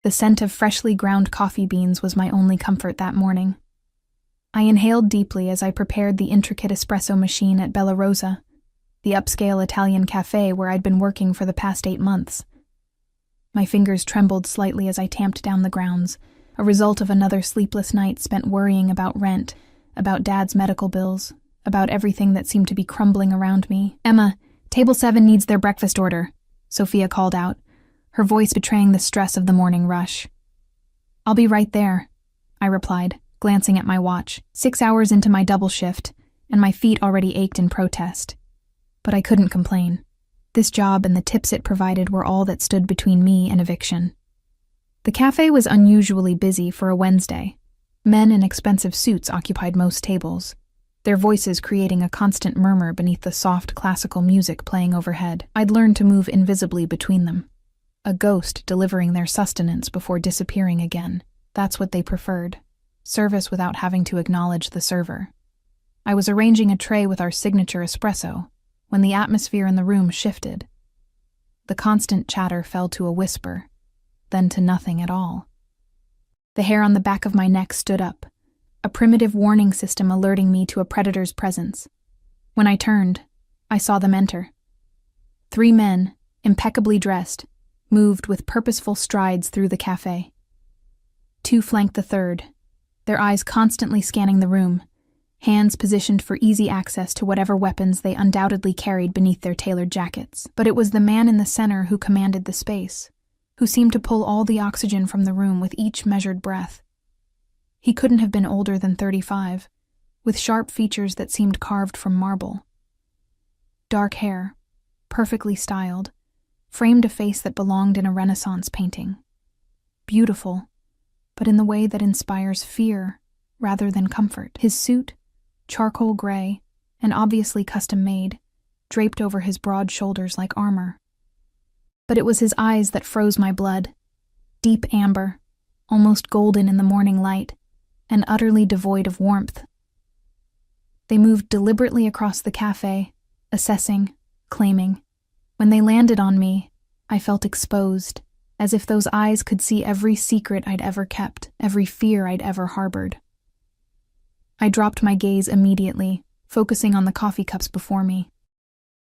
The scent of freshly ground coffee beans was my only comfort that morning. I inhaled deeply as I prepared the intricate espresso machine at Bella Rosa, the upscale Italian cafe where I'd been working for the past 8 months. My fingers trembled slightly as I tamped down the grounds, a result of another sleepless night spent worrying about rent, about Dad's medical bills, about everything that seemed to be crumbling around me. "Emma, table 7 needs their breakfast order," Sophia called out, her voice betraying the stress of the morning rush. "I'll be right there," I replied, glancing at my watch, 6 hours into my double shift, and my feet already ached in protest. But I couldn't complain. This job and the tips it provided were all that stood between me and eviction. The cafe was unusually busy for a Wednesday. Men in expensive suits occupied most tables, their voices creating a constant murmur beneath the soft classical music playing overhead. I'd learned to move invisibly between them, a ghost delivering their sustenance before disappearing again. That's what they preferred, service without having to acknowledge the server. I was arranging a tray with our signature espresso when the atmosphere in the room shifted. The constant chatter fell to a whisper, then to nothing at all. The hair on the back of my neck stood up, a primitive warning system alerting me to a predator's presence. When I turned, I saw them enter. 3 men, impeccably dressed, moved with purposeful strides through the cafe. 2 flanked the third, their eyes constantly scanning the room, hands positioned for easy access to whatever weapons they undoubtedly carried beneath their tailored jackets. But it was the man in the center who commanded the space, who seemed to pull all the oxygen from the room with each measured breath. He couldn't have been older than 35, with sharp features that seemed carved from marble. Dark hair, perfectly styled, framed a face that belonged in a Renaissance painting. Beautiful, but in the way that inspires fear rather than comfort. His suit, charcoal gray, and obviously custom-made, draped over his broad shoulders like armor. But it was his eyes that froze my blood, deep amber, almost golden in the morning light, and utterly devoid of warmth. They moved deliberately across the cafe, assessing, claiming. When they landed on me, I felt exposed, as if those eyes could see every secret I'd ever kept, every fear I'd ever harbored. I dropped my gaze immediately, focusing on the coffee cups before me.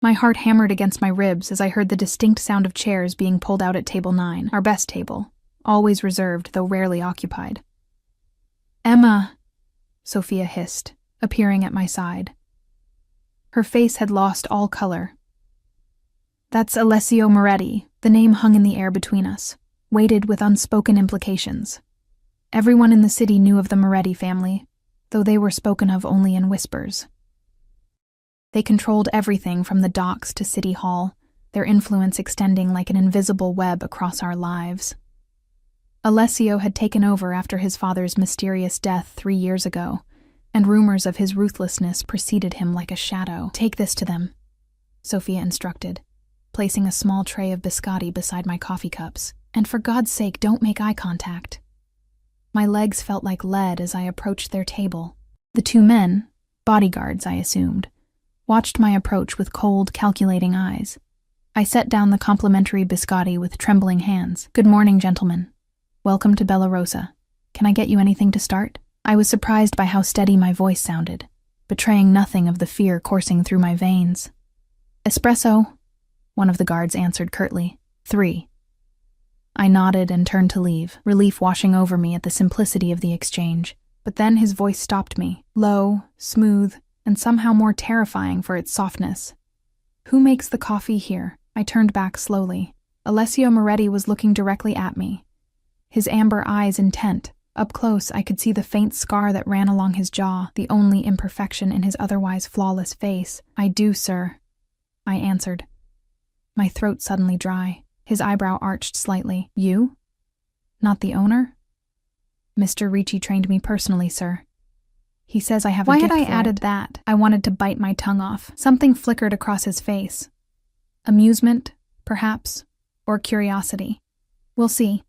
My heart hammered against my ribs as I heard the distinct sound of chairs being pulled out at table 9, our best table, always reserved though rarely occupied. "Emma," Sophia hissed, appearing at my side. Her face had lost all color. "That's Alessio Moretti," the name hung in the air between us, weighted with unspoken implications. Everyone in the city knew of the Moretti family, though they were spoken of only in whispers. They controlled everything from the docks to City Hall, their influence extending like an invisible web across our lives. Alessio had taken over after his father's mysterious death 3 years ago, and rumors of his ruthlessness preceded him like a shadow. "Take this to them," Sophia instructed, placing a small tray of biscotti beside my coffee cups. "And for God's sake, don't make eye contact." My legs felt like lead as I approached their table. The 2 men, bodyguards I assumed, watched my approach with cold, calculating eyes. I set down the complimentary biscotti with trembling hands. "Good morning, gentlemen. Welcome to Bella Rosa. Can I get you anything to start?" I was surprised by how steady my voice sounded, betraying nothing of the fear coursing through my veins. "Espresso," one of the guards answered curtly. 3. I nodded and turned to leave, relief washing over me at the simplicity of the exchange. But then his voice stopped me, low, smooth, and somehow more terrifying for its softness. "Who makes the coffee here?" I turned back slowly. Alessio Moretti was looking directly at me, his amber eyes intent. Up close, I could see the faint scar that ran along his jaw, the only imperfection in his otherwise flawless face. "I do, sir," I answered, my throat suddenly dry. His eyebrow arched slightly. "You? Not the owner?" "Mr. Ricci trained me personally, sir. He says I have a gift for it." Why had I added that? I wanted to bite my tongue off. Something flickered across his face. Amusement, perhaps, or curiosity. We'll see.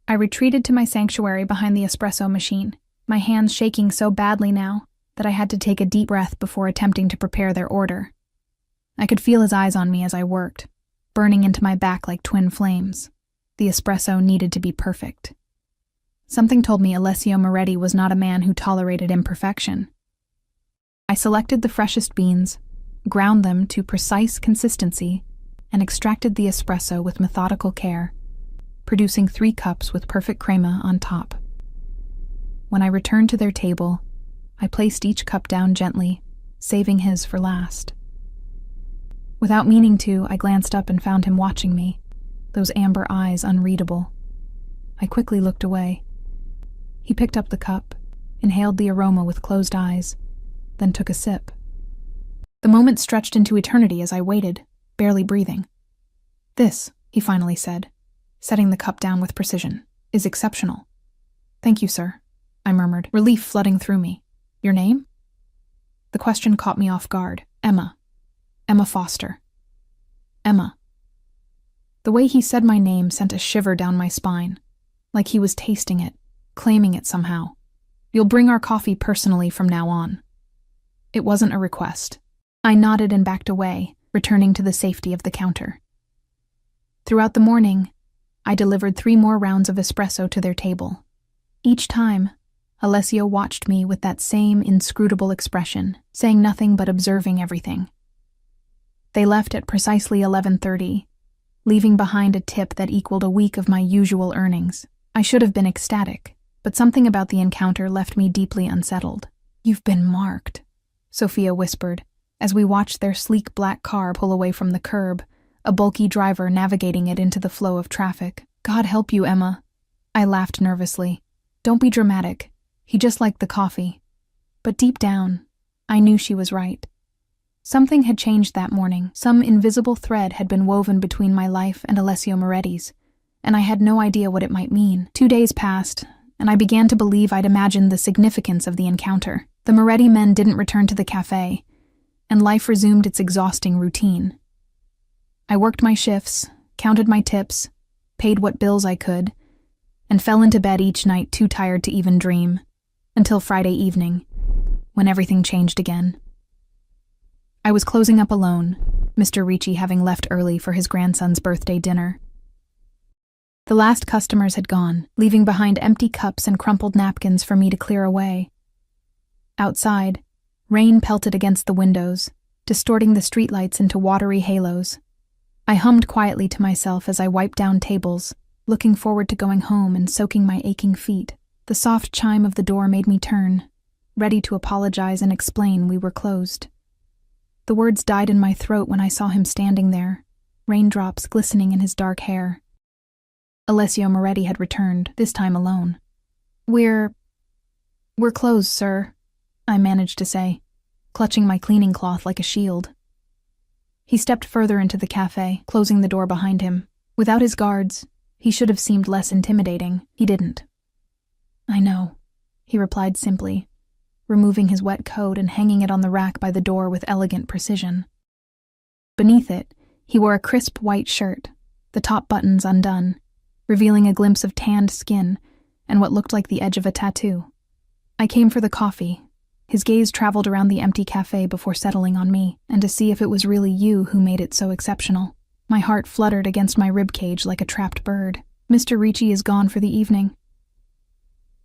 I retreated to my sanctuary behind the espresso machine, my hands shaking so badly now that I had to take a deep breath before attempting to prepare their order. I could feel his eyes on me as I worked, burning into my back like twin flames. The espresso needed to be perfect. Something told me Alessio Moretti was not a man who tolerated imperfection. I selected the freshest beans, ground them to precise consistency, and extracted the espresso with methodical care, producing 3 cups with perfect crema on top. When I returned to their table, I placed each cup down gently, saving his for last. Without meaning to, I glanced up and found him watching me, those amber eyes unreadable. I quickly looked away. He picked up the cup, inhaled the aroma with closed eyes, then took a sip. The moment stretched into eternity as I waited, barely breathing. "This," he finally said, setting the cup down with precision, "is exceptional." "Thank you, sir," I murmured, relief flooding through me. "Your name?" The question caught me off guard. "Emma. Emma Foster." Emma. The way he said my name sent a shiver down my spine, like he was tasting it, claiming it somehow. "You'll bring our coffee personally from now on." It wasn't a request. I nodded and backed away, returning to the safety of the counter. Throughout the morning, I delivered 3 more rounds of espresso to their table. Each time, Alessio watched me with that same inscrutable expression, saying nothing but observing everything. They left at precisely 11:30, leaving behind a tip that equaled a week of my usual earnings. I should have been ecstatic, but something about the encounter left me deeply unsettled. "You've been marked," Sophia whispered, as we watched their sleek black car pull away from the curb, a bulky driver navigating it into the flow of traffic. "God help you, Emma." I laughed nervously. "Don't be dramatic. He just liked the coffee." But deep down, I knew she was right. Something had changed that morning. Some invisible thread had been woven between my life and Alessio Moretti's, and I had no idea what it might mean. 2 days passed, and I began to believe I'd imagined the significance of the encounter. The Moretti men didn't return to the cafe, and life resumed its exhausting routine. I worked my shifts, counted my tips, paid what bills I could, and fell into bed each night too tired to even dream, until Friday evening, when everything changed again. I was closing up alone, Mr. Ricci having left early for his grandson's birthday dinner. The last customers had gone, leaving behind empty cups and crumpled napkins for me to clear away. Outside, rain pelted against the windows, distorting the streetlights into watery halos. I hummed quietly to myself as I wiped down tables, looking forward to going home and soaking my aching feet. The soft chime of the door made me turn, ready to apologize and explain we were closed. The words died in my throat when I saw him standing there, raindrops glistening in his dark hair. Alessio Moretti had returned, this time alone. We're closed, sir," I managed to say, clutching my cleaning cloth like a shield. He stepped further into the cafe, closing the door behind him. Without his guards, he should have seemed less intimidating. He didn't. "I know," he replied simply, removing his wet coat and hanging it on the rack by the door with elegant precision. Beneath it, he wore a crisp white shirt, the top buttons undone, revealing a glimpse of tanned skin and what looked like the edge of a tattoo. "I came for the coffee." His gaze traveled around the empty cafe before settling on me, and to see if it was really you who made it so exceptional. My heart fluttered against my ribcage like a trapped bird. "Mr. Ricci is gone for the evening."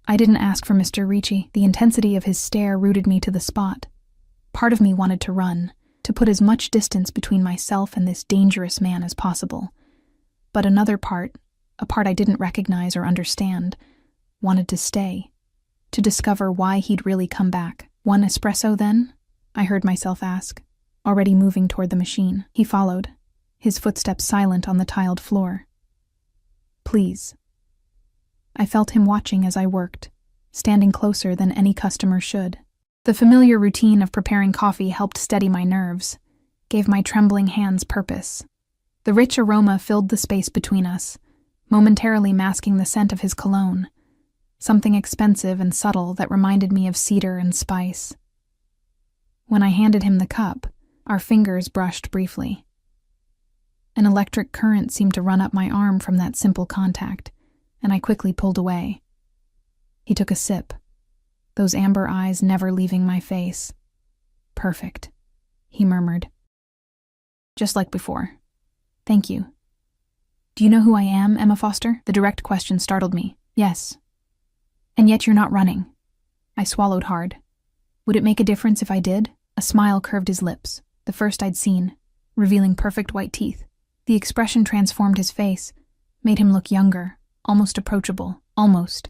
I didn't ask for Mr. Ricci. The intensity of his stare rooted me to the spot. Part of me wanted to run, to put as much distance between myself and this dangerous man as possible. But another part, a part I didn't recognize or understand, wanted to stay, to discover why he'd really come back. "One espresso, then?" I heard myself ask, already moving toward the machine. He followed, his footsteps silent on the tiled floor. "Please." I felt him watching as I worked, standing closer than any customer should. The familiar routine of preparing coffee helped steady my nerves, gave my trembling hands purpose. The rich aroma filled the space between us, momentarily masking the scent of his cologne, something expensive and subtle that reminded me of cedar and spice. When I handed him the cup, our fingers brushed briefly. An electric current seemed to run up my arm from that simple contact, and I quickly pulled away. He took a sip, those amber eyes never leaving my face. "Perfect," he murmured. "Just like before. Thank you." Do you know who I am, Emma Foster? The direct question startled me. Yes. And yet you're not running. I swallowed hard. Would it make a difference if I did? A smile curved his lips, the first I'd seen, revealing perfect white teeth. The expression transformed his face, made him look younger, almost approachable, almost.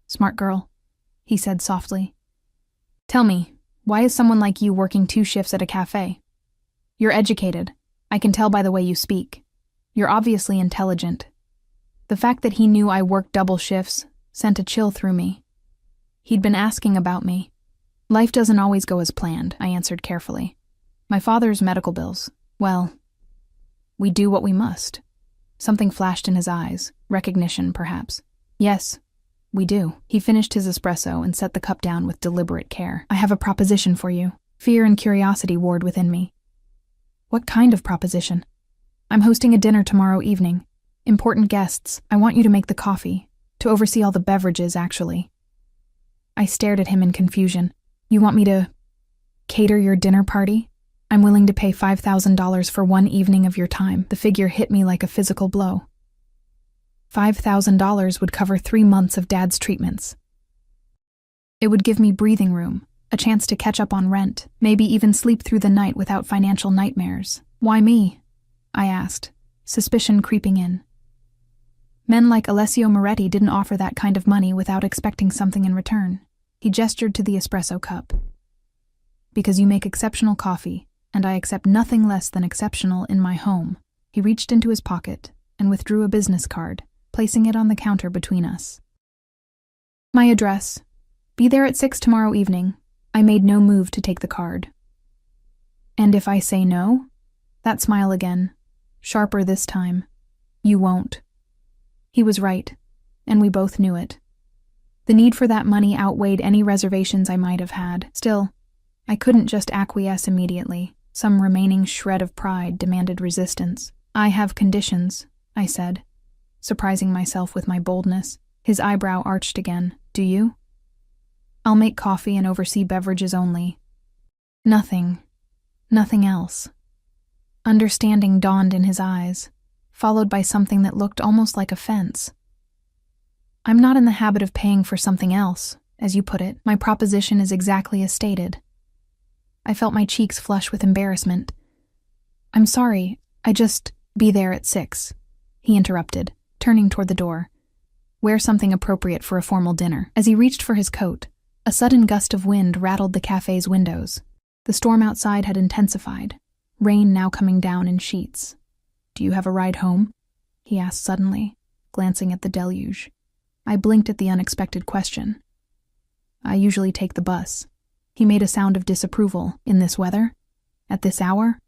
Smart girl, he said softly. Tell me, why is someone like you working 2 shifts at a cafe? You're educated. I can tell by the way you speak. You're obviously intelligent. The fact that he knew I worked double shifts sent a chill through me. He'd been asking about me. Life doesn't always go as planned, I answered carefully. My father's medical bills, well, we do what we must. Something flashed in his eyes, recognition perhaps. Yes, we do. He finished his espresso and set the cup down with deliberate care. I have a proposition for you. Fear and curiosity warred within me. What kind of proposition? I'm hosting a dinner tomorrow evening. Important guests. I want you to make the coffee. To oversee all the beverages, actually. I stared at him in confusion. You want me to cater your dinner party? I'm willing to pay $5,000 for one evening of your time. The figure hit me like a physical blow. $5,000 would cover 3 months of Dad's treatments. It would give me breathing room, a chance to catch up on rent, maybe even sleep through the night without financial nightmares. Why me? I asked, suspicion creeping in. Men like Alessio Moretti didn't offer that kind of money without expecting something in return. He gestured to the espresso cup. Because you make exceptional coffee, and I accept nothing less than exceptional in my home. He reached into his pocket and withdrew a business card, placing it on the counter between us. My address. Be there at 6 tomorrow evening. I made no move to take the card. And if I say no? That smile again, sharper this time. You won't. He was right, and we both knew it. The need for that money outweighed any reservations I might have had. Still, I couldn't just acquiesce immediately. Some remaining shred of pride demanded resistance. I have conditions, I said, surprising myself with my boldness. His eyebrow arched again. Do you? I'll make coffee and oversee beverages only. Nothing else. Understanding dawned in his eyes, followed by something that looked almost like offense. I'm not in the habit of paying for something else, as you put it. My proposition is exactly as stated. I felt my cheeks flush with embarrassment. I'm sorry, be there at 6, he interrupted, turning toward the door. Wear something appropriate for a formal dinner. As he reached for his coat, a sudden gust of wind rattled the cafe's windows. The storm outside had intensified, rain now coming down in sheets. Do you have a ride home? He asked suddenly, glancing at the deluge. I blinked at the unexpected question. I usually take the bus. He made a sound of disapproval. In this weather? At this hour?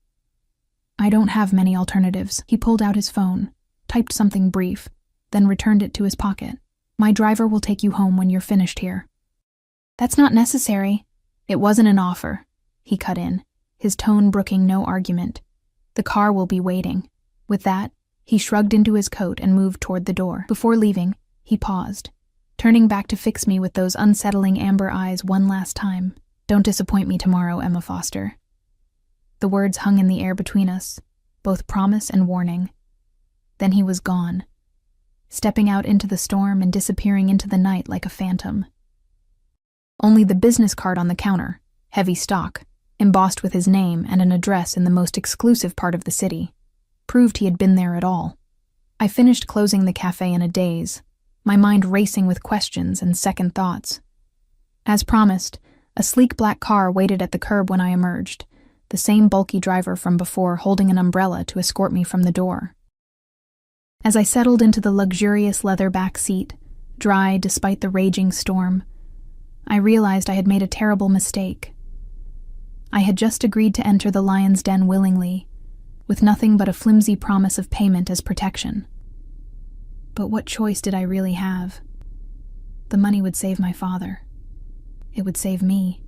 I don't have many alternatives. He pulled out his phone, typed something brief, then returned it to his pocket. My driver will take you home when you're finished here. That's not necessary. It wasn't an offer, he cut in, his tone brooking no argument. The car will be waiting. With that, he shrugged into his coat and moved toward the door. Before leaving, he paused, turning back to fix me with those unsettling amber eyes one last time. Don't disappoint me tomorrow, Emma Foster. The words hung in the air between us, both promise and warning. Then he was gone, stepping out into the storm and disappearing into the night like a phantom. Only the business card on the counter, heavy stock, embossed with his name and an address in the most exclusive part of the city, proved he had been there at all. I finished closing the cafe in a daze, my mind racing with questions and second thoughts. As promised, a sleek black car waited at the curb when I emerged, the same bulky driver from before holding an umbrella to escort me from the door. As I settled into the luxurious leather back seat, dry despite the raging storm, I realized I had made a terrible mistake. I had just agreed to enter the lion's den willingly, with nothing but a flimsy promise of payment as protection. But what choice did I really have? The money would save my father. It would save me.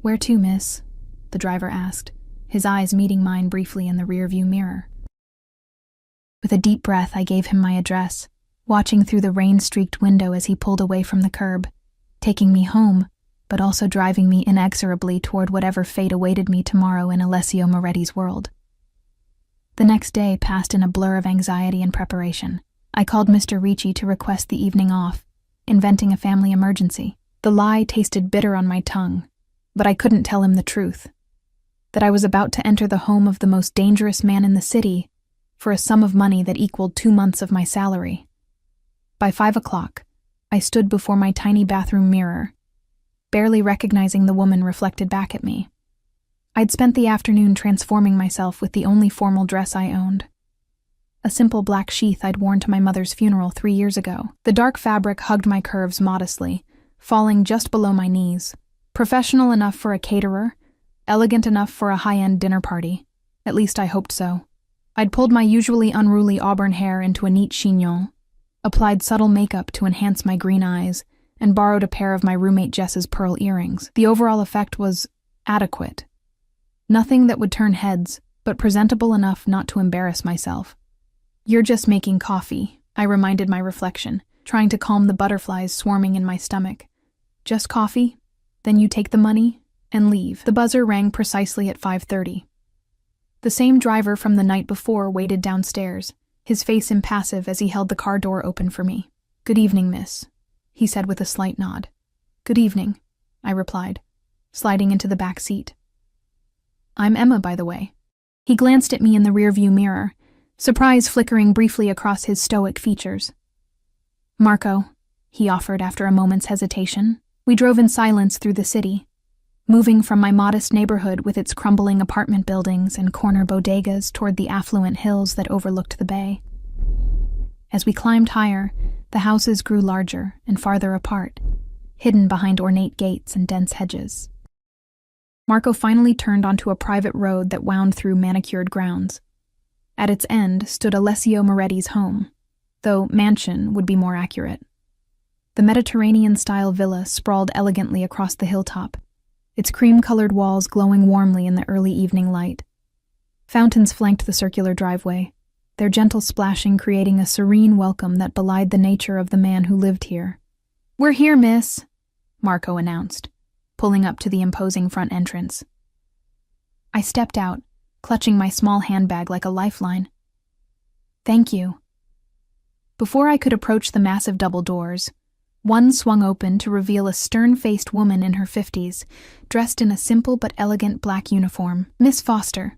Where to, miss? The driver asked, his eyes meeting mine briefly in the rearview mirror. With a deep breath, I gave him my address, watching through the rain-streaked window as he pulled away from the curb, taking me home, but also driving me inexorably toward whatever fate awaited me tomorrow in Alessio Moretti's world. The next day passed in a blur of anxiety and preparation. I called Mr. Ricci to request the evening off, inventing a family emergency. The lie tasted bitter on my tongue, but I couldn't tell him the truth. That I was about to enter the home of the most dangerous man in the city for a sum of money that equaled 2 months of my salary. By 5 o'clock, I stood before my tiny bathroom mirror, barely recognizing the woman reflected back at me. I'd spent the afternoon transforming myself with the only formal dress I owned. A simple black sheath I'd worn to my mother's funeral 3 years ago. The dark fabric hugged my curves modestly, falling just below my knees. Professional enough for a caterer, elegant enough for a high-end dinner party. At least I hoped so. I'd pulled my usually unruly auburn hair into a neat chignon, applied subtle makeup to enhance my green eyes, and borrowed a pair of my roommate Jess's pearl earrings. The overall effect was adequate. Nothing that would turn heads, but presentable enough not to embarrass myself. "You're just making coffee," I reminded my reflection, trying to calm the butterflies swarming in my stomach. "Just coffee? Then you take the money and leave." The buzzer rang precisely at 5:30. The same driver from the night before waited downstairs, his face impassive as he held the car door open for me. "Good evening, miss," he said with a slight nod. "Good evening," I replied, sliding into the back seat. "I'm Emma, by the way." He glanced at me in the rearview mirror, surprise flickering briefly across his stoic features. "Marco," he offered after a moment's hesitation. We drove in silence through the city, moving from my modest neighborhood with its crumbling apartment buildings and corner bodegas toward the affluent hills that overlooked the bay. As we climbed higher, the houses grew larger and farther apart, hidden behind ornate gates and dense hedges. Marco finally turned onto a private road that wound through manicured grounds. At its end stood Alessio Moretti's home, though mansion would be more accurate. The Mediterranean-style villa sprawled elegantly across the hilltop, its cream-colored walls glowing warmly in the early evening light. Fountains flanked the circular driveway, their gentle splashing creating a serene welcome that belied the nature of the man who lived here. "We're here, miss," Marco announced, pulling up to the imposing front entrance. I stepped out, clutching my small handbag like a lifeline. "Thank you." Before I could approach the massive double doors, one swung open to reveal a stern-faced woman in her 50s, dressed in a simple but elegant black uniform. "Miss Foster,"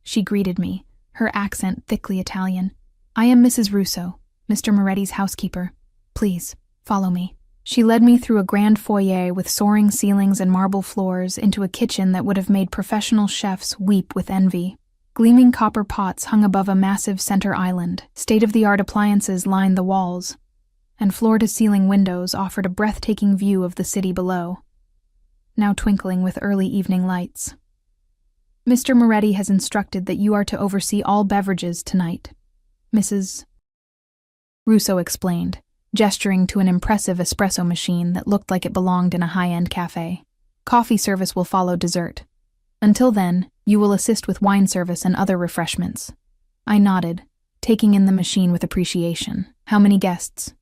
she greeted me, her accent thickly Italian. "I am Mrs. Russo, Mr. Moretti's housekeeper. Please, follow me." She led me through a grand foyer with soaring ceilings and marble floors into a kitchen that would have made professional chefs weep with envy. Gleaming copper pots hung above a massive center island. State-of-the-art appliances lined the walls, and floor-to-ceiling windows offered a breathtaking view of the city below, now twinkling with early evening lights. "Mr. Moretti has instructed that you are to oversee all beverages tonight," Mrs. Russo explained, gesturing to an impressive espresso machine that looked like it belonged in a high-end cafe. "Coffee service will follow dessert. Until then, you will assist with wine service and other refreshments." I nodded, taking in the machine with appreciation. "How many guests?"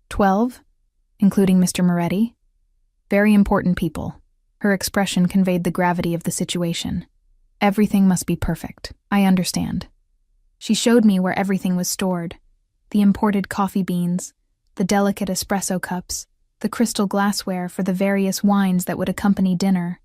12, including Mr. Moretti. "Very important people." Her expression conveyed the gravity of the situation. "Everything must be perfect. I understand." She showed me where everything was stored: the imported coffee beans, the delicate espresso cups, the crystal glassware for the various wines that would accompany dinner.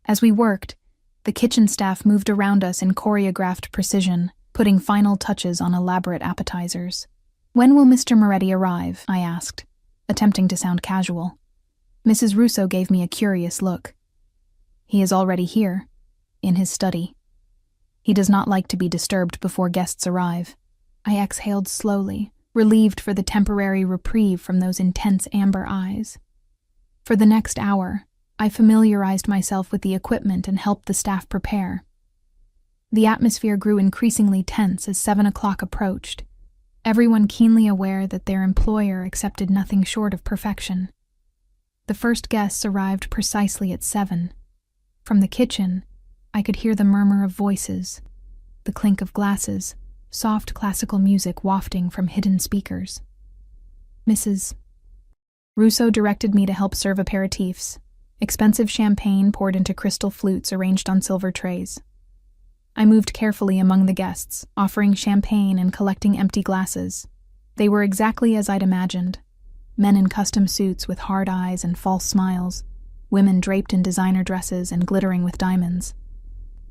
As we worked, the kitchen staff moved around us in choreographed precision, putting final touches on elaborate appetizers. "When will Mr. Moretti arrive?" I asked, attempting to sound casual. Mrs. Russo gave me a curious look. "He is already here, in his study. He does not like to be disturbed before guests arrive." I exhaled slowly, relieved for the temporary reprieve from those intense amber eyes. For the next hour, I familiarized myself with the equipment and helped the staff prepare. The atmosphere grew increasingly tense as 7 o'clock approached, everyone keenly aware that their employer accepted nothing short of perfection. The first guests arrived precisely at 7. From the kitchen, I could hear the murmur of voices, the clink of glasses, soft classical music wafting from hidden speakers. Mrs. Russo directed me to help serve aperitifs, expensive champagne poured into crystal flutes arranged on silver trays. I moved carefully among the guests, offering champagne and collecting empty glasses. They were exactly as I'd imagined. Men in custom suits with hard eyes and false smiles, women draped in designer dresses and glittering with diamonds.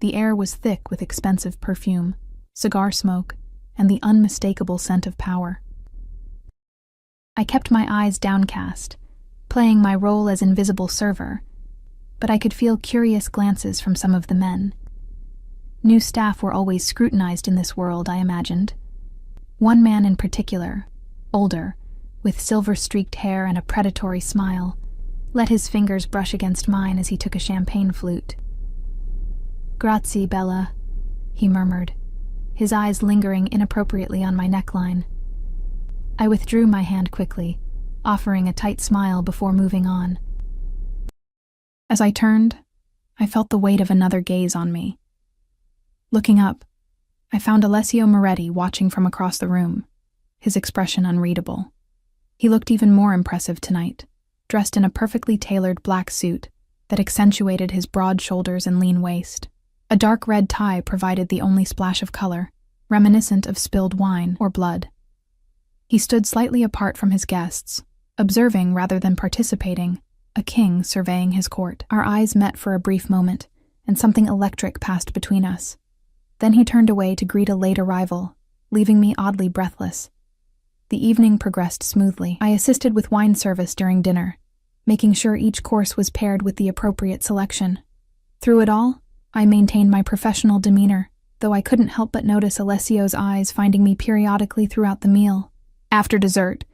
The air was thick with expensive perfume, cigar smoke, and the unmistakable scent of power. I kept my eyes downcast, playing my role as invisible server, but I could feel curious glances from some of the men. New staff were always scrutinized in this world, I imagined. One man in particular, older, with silver-streaked hair and a predatory smile, let his fingers brush against mine as he took a champagne flute. "Grazie, Bella," he murmured, his eyes lingering inappropriately on my neckline. I withdrew my hand quickly, offering a tight smile before moving on. As I turned, I felt the weight of another gaze on me. Looking up, I found Alessio Moretti watching from across the room, his expression unreadable. He looked even more impressive tonight, dressed in a perfectly tailored black suit that accentuated his broad shoulders and lean waist. A dark red tie provided the only splash of color, reminiscent of spilled wine or blood. He stood slightly apart from his guests, observing rather than participating, a king surveying his court. Our eyes met for a brief moment, and something electric passed between us. Then he turned away to greet a late arrival, leaving me oddly breathless. The evening progressed smoothly. I assisted with wine service during dinner, making sure each course was paired with the appropriate selection. Through it all, I maintained my professional demeanor, though I couldn't help but notice Alessio's eyes finding me periodically throughout the meal. After dessert,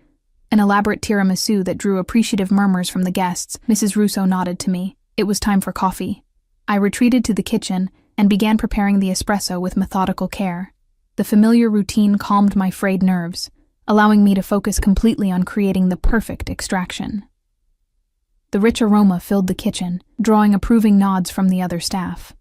an elaborate tiramisu that drew appreciative murmurs from the guests, Mrs. Russo nodded to me. It was time for coffee. I retreated to the kitchen and began preparing the espresso with methodical care. The familiar routine calmed my frayed nerves, allowing me to focus completely on creating the perfect extraction. The rich aroma filled the kitchen, drawing approving nods from the other staff.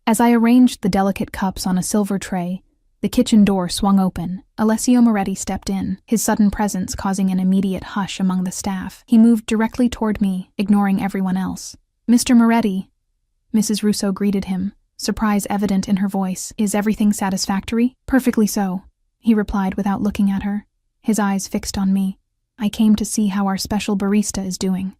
As I arranged the delicate cups on a silver tray, the kitchen door swung open. Alessio Moretti stepped in, his sudden presence causing an immediate hush among the staff. He moved directly toward me, ignoring everyone else. "Mr. Moretti," Mrs. Russo greeted him, surprise evident in her voice. "Is everything satisfactory?" "Perfectly so," he replied without looking at her, his eyes fixed on me. "I came to see how our special barista is doing."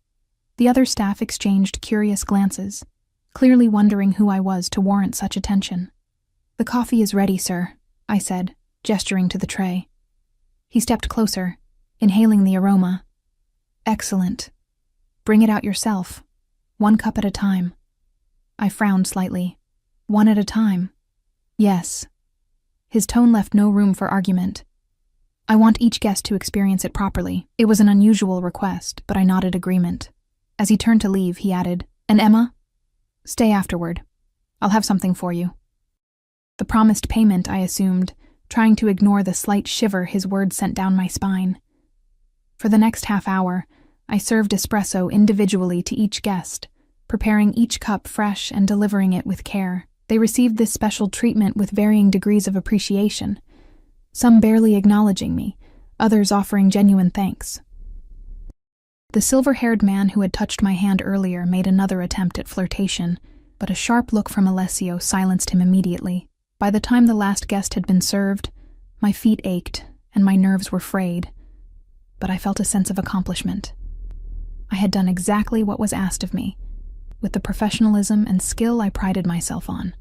The other staff exchanged curious glances, clearly wondering who I was to warrant such attention. "The coffee is ready, sir," I said, gesturing to the tray. He stepped closer, inhaling the aroma. "Excellent. Bring it out yourself. 1 cup at a time." I frowned slightly. 1 at a time? "Yes." His tone left no room for argument. "I want each guest to experience it properly." It was an unusual request, but I nodded agreement. As he turned to leave, he added, "And Emma? Stay afterward. I'll have something for you." The promised payment, I assumed, trying to ignore the slight shiver his words sent down my spine. For the next half hour, I served espresso individually to each guest, preparing each cup fresh and delivering it with care. They received this special treatment with varying degrees of appreciation, some barely acknowledging me, others offering genuine thanks. The silver-haired man who had touched my hand earlier made another attempt at flirtation, but a sharp look from Alessio silenced him immediately. By the time the last guest had been served, my feet ached and my nerves were frayed, but I felt a sense of accomplishment. I had done exactly what was asked of me, with the professionalism and skill I prided myself on.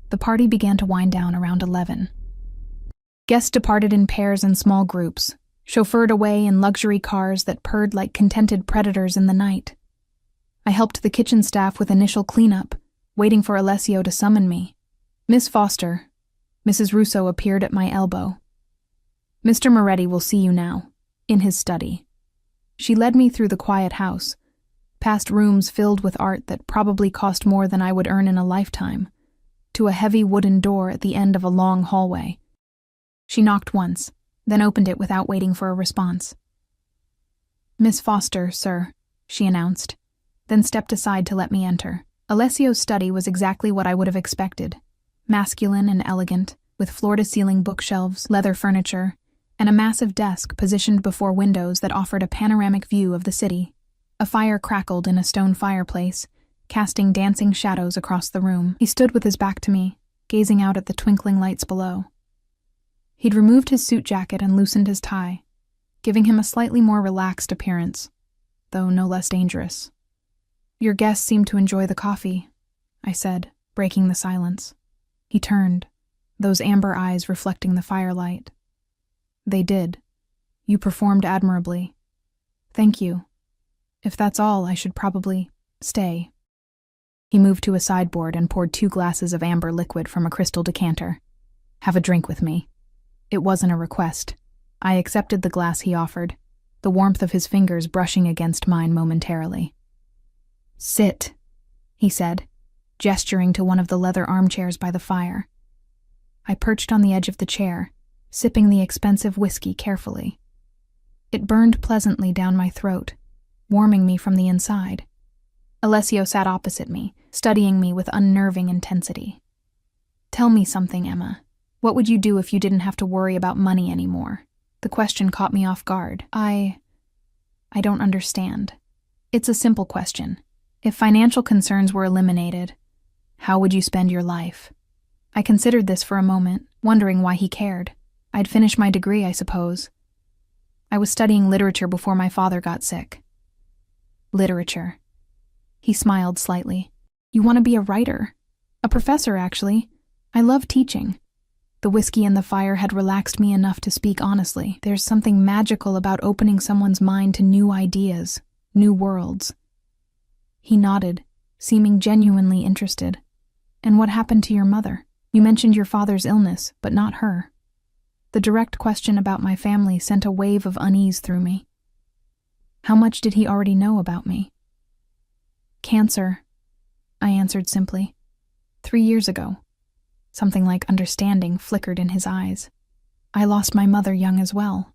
The party began to wind down around 11. Guests departed in pairs and small groups, chauffeured away in luxury cars that purred like contented predators in the night. I helped the kitchen staff with initial cleanup, waiting for Alessio to summon me. "Miss Foster," Mrs. Russo appeared at my elbow. "Mr. Moretti will see you now, in his study." She led me through the quiet house, past rooms filled with art that probably cost more than I would earn in a lifetime, to a heavy wooden door at the end of a long hallway. She knocked once, then opened it without waiting for a response. "Miss Foster, sir," she announced, then stepped aside to let me enter. Alessio's study was exactly what I would have expected, masculine and elegant, with floor-to-ceiling bookshelves, leather furniture, and a massive desk positioned before windows that offered a panoramic view of the city. A fire crackled in a stone fireplace, casting dancing shadows across the room. He stood with his back to me, gazing out at the twinkling lights below. He'd removed his suit jacket and loosened his tie, giving him a slightly more relaxed appearance, though no less dangerous. "Your guests seem to enjoy the coffee," I said, breaking the silence. He turned, those amber eyes reflecting the firelight. "They did. You performed admirably. Thank you. If that's all, I should probably stay." He moved to a sideboard and poured 2 glasses of amber liquid from a crystal decanter. "Have a drink with me." It wasn't a request. I accepted the glass he offered, the warmth of his fingers brushing against mine momentarily. "Sit," he said, gesturing to one of the leather armchairs by the fire. I perched on the edge of the chair, sipping the expensive whiskey carefully. It burned pleasantly down my throat, warming me from the inside. Alessio sat opposite me, studying me with unnerving intensity. "Tell me something, Emma. What would you do if you didn't have to worry about money anymore?" The question caught me off guard. I don't understand. It's a simple question. If financial concerns were eliminated, how would you spend your life? I considered this for a moment, wondering why he cared. I'd finished my degree, I suppose. I was studying literature before my father got sick. Literature. He smiled slightly. "You want to be a writer? A professor, actually. I love teaching." The whiskey and the fire had relaxed me enough to speak honestly. There's something magical about opening someone's mind to new ideas, new worlds. He nodded, seeming genuinely interested. "And what happened to your mother? You mentioned your father's illness, but not her." The direct question about my family sent a wave of unease through me. How much did he already know about me? "Cancer," I answered simply. 3 years ago. Something like understanding flickered in his eyes. I lost my mother young as well.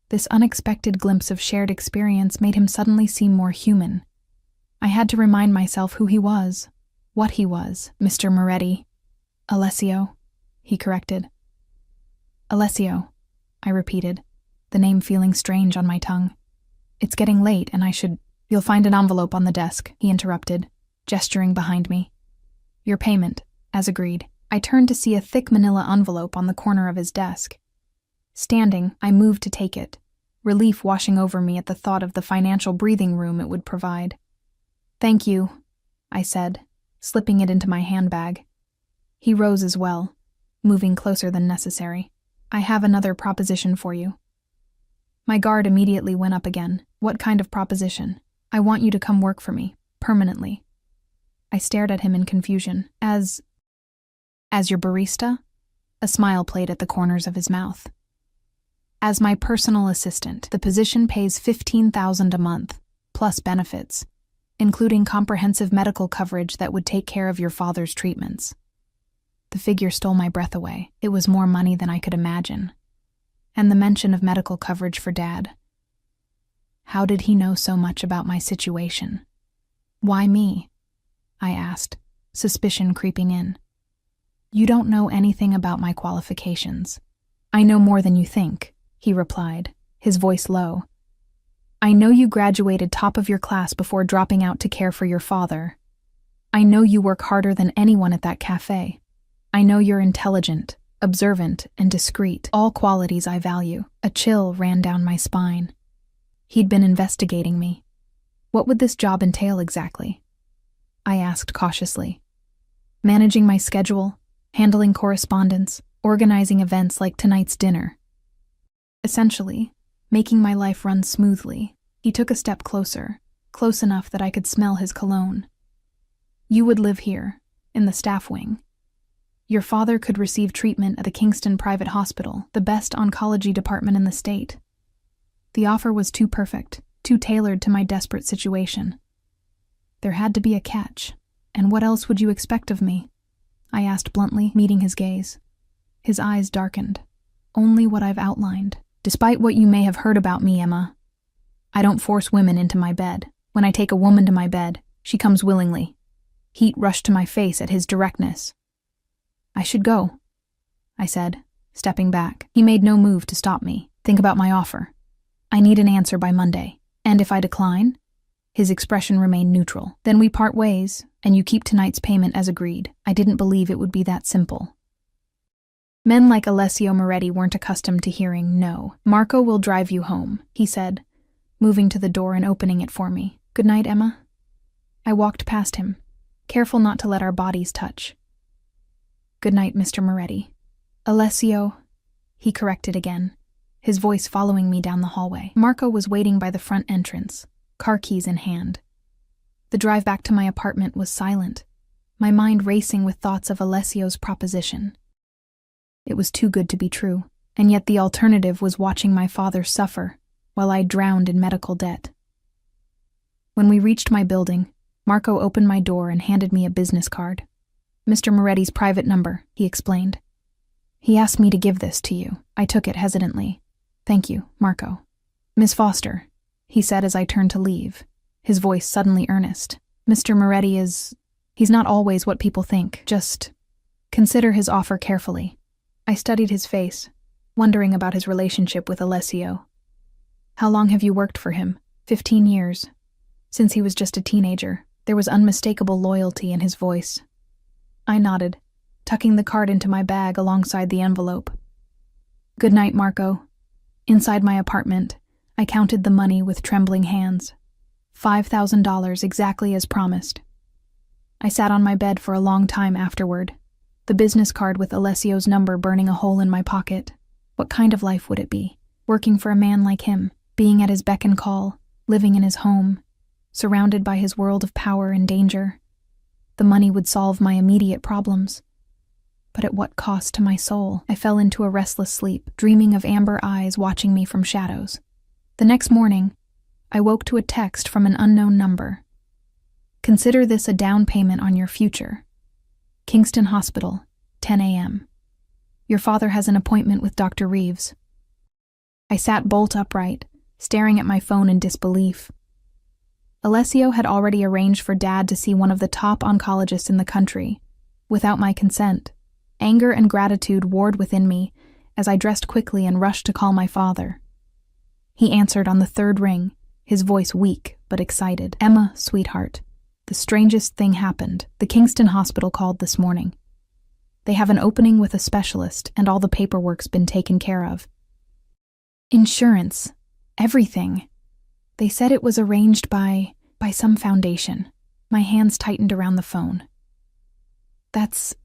This unexpected glimpse of shared experience made him suddenly seem more human. I had to remind myself who he was, what he was. "Mr. Moretti." "Alessio," he corrected. "Alessio," I repeated, the name feeling strange on my tongue. "It's getting late and I should—" "You'll find an envelope on the desk," he interrupted, gesturing behind me. "Your payment, as agreed." I turned to see a thick manila envelope on the corner of his desk. Standing, I moved to take it, relief washing over me at the thought of the financial breathing room it would provide. "Thank you," I said, slipping it into my handbag. He rose as well, moving closer than necessary. "I have another proposition for you." My guard immediately went up again. "What kind of proposition?" "I want you to come work for me, permanently." I stared at him in confusion. As your barista?" A smile played at the corners of his mouth. "As my personal assistant. The position pays $15,000 a month, plus benefits, including comprehensive medical coverage that would take care of your father's treatments." The figure stole my breath away. It was more money than I could imagine. And the mention of medical coverage for Dad. How did he know so much about my situation? "Why me?" I asked, suspicion creeping in. "You don't know anything about my qualifications." "I know more than you think," he replied, his voice low. "I know you graduated top of your class before dropping out to care for your father. I know you work harder than anyone at that cafe. I know you're intelligent, observant, and discreet, all qualities I value." A chill ran down my spine. He'd been investigating me. What would this job entail exactly? I asked cautiously. Managing my schedule, handling correspondence, organizing events like tonight's dinner. Essentially, making my life run smoothly. He took a step closer, close enough that I could smell his cologne. "You would live here, in the staff wing. Your father could receive treatment at the Kingston Private Hospital, the best oncology department in the state." The offer was too perfect, too tailored to my desperate situation. There had to be a catch, and what else would you expect of me? I asked bluntly, meeting his gaze. His eyes darkened. "Only what I've outlined. Despite what you may have heard about me, Emma, I don't force women into my bed. When I take a woman to my bed, she comes willingly." Heat rushed to my face at his directness. "I should go," I said, stepping back. He made no move to stop me. "Think about my offer. I need an answer by Monday. And if I decline?" His expression remained neutral. Then we part ways, and you keep tonight's payment as agreed. I didn't believe it would be that simple. Men like Alessio Moretti weren't accustomed to hearing no. Marco will drive you home, he said, moving to the door and opening it for me. Good night, Emma. I walked past him, careful not to let our bodies touch. Good night, Mr. Moretti. Alessio, he corrected again, his voice following me down the hallway. Marco was waiting by the front entrance, car keys in hand. The drive back to my apartment was silent, my mind racing with thoughts of Alessio's proposition. It was too good to be true, and yet the alternative was watching my father suffer while I drowned in medical debt. When we reached my building, Marco opened my door and handed me a business card. Mr. Moretti's private number, he explained. He asked me to give this to you. I took it hesitantly. Thank you, Marco. Miss Foster, he said as I turned to leave, his voice suddenly earnest. Mr. Moretti he's not always what people think. Just consider his offer carefully. I studied his face, wondering about his relationship with Alessio. How long have you worked for him? 15 years. Since he was just a teenager, there was unmistakable loyalty in his voice. I nodded, tucking the card into my bag alongside the envelope. Good night, Marco. Inside my apartment, I counted the money with trembling hands. $5,000 exactly as promised. I sat on my bed for a long time afterward, the business card with Alessio's number burning a hole in my pocket. What kind of life would it be? Working for a man like him, being at his beck and call, living in his home, surrounded by his world of power and danger. The money would solve my immediate problems. But at what cost to my soul? I fell into a restless sleep, dreaming of amber eyes watching me from shadows. The next morning, I woke to a text from an unknown number. Consider this a down payment on your future. Kingston Hospital, 10 a.m. Your father has an appointment with Dr. Reeves. I sat bolt upright, staring at my phone in disbelief. Alessio had already arranged for Dad to see one of the top oncologists in the country, without my consent. Anger and gratitude warred within me as I dressed quickly and rushed to call my father. He answered on the third ring, his voice weak but excited. Emma, sweetheart, the strangest thing happened. The Kingston Hospital called this morning. They have an opening with a specialist and all the paperwork's been taken care of. Insurance. Everything. They said it was arranged by some foundation. My hands tightened around the phone. That's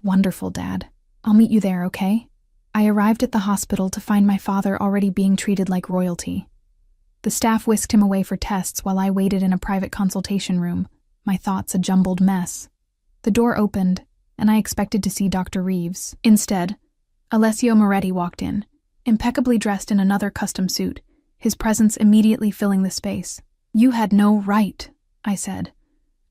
wonderful, Dad. I'll meet you there, okay? I arrived at the hospital to find my father already being treated like royalty. The staff whisked him away for tests while I waited in a private consultation room, my thoughts a jumbled mess. The door opened, and I expected to see Dr. Reeves. Instead, Alessio Moretti walked in, impeccably dressed in another custom suit, his presence immediately filling the space. You had no right, I said,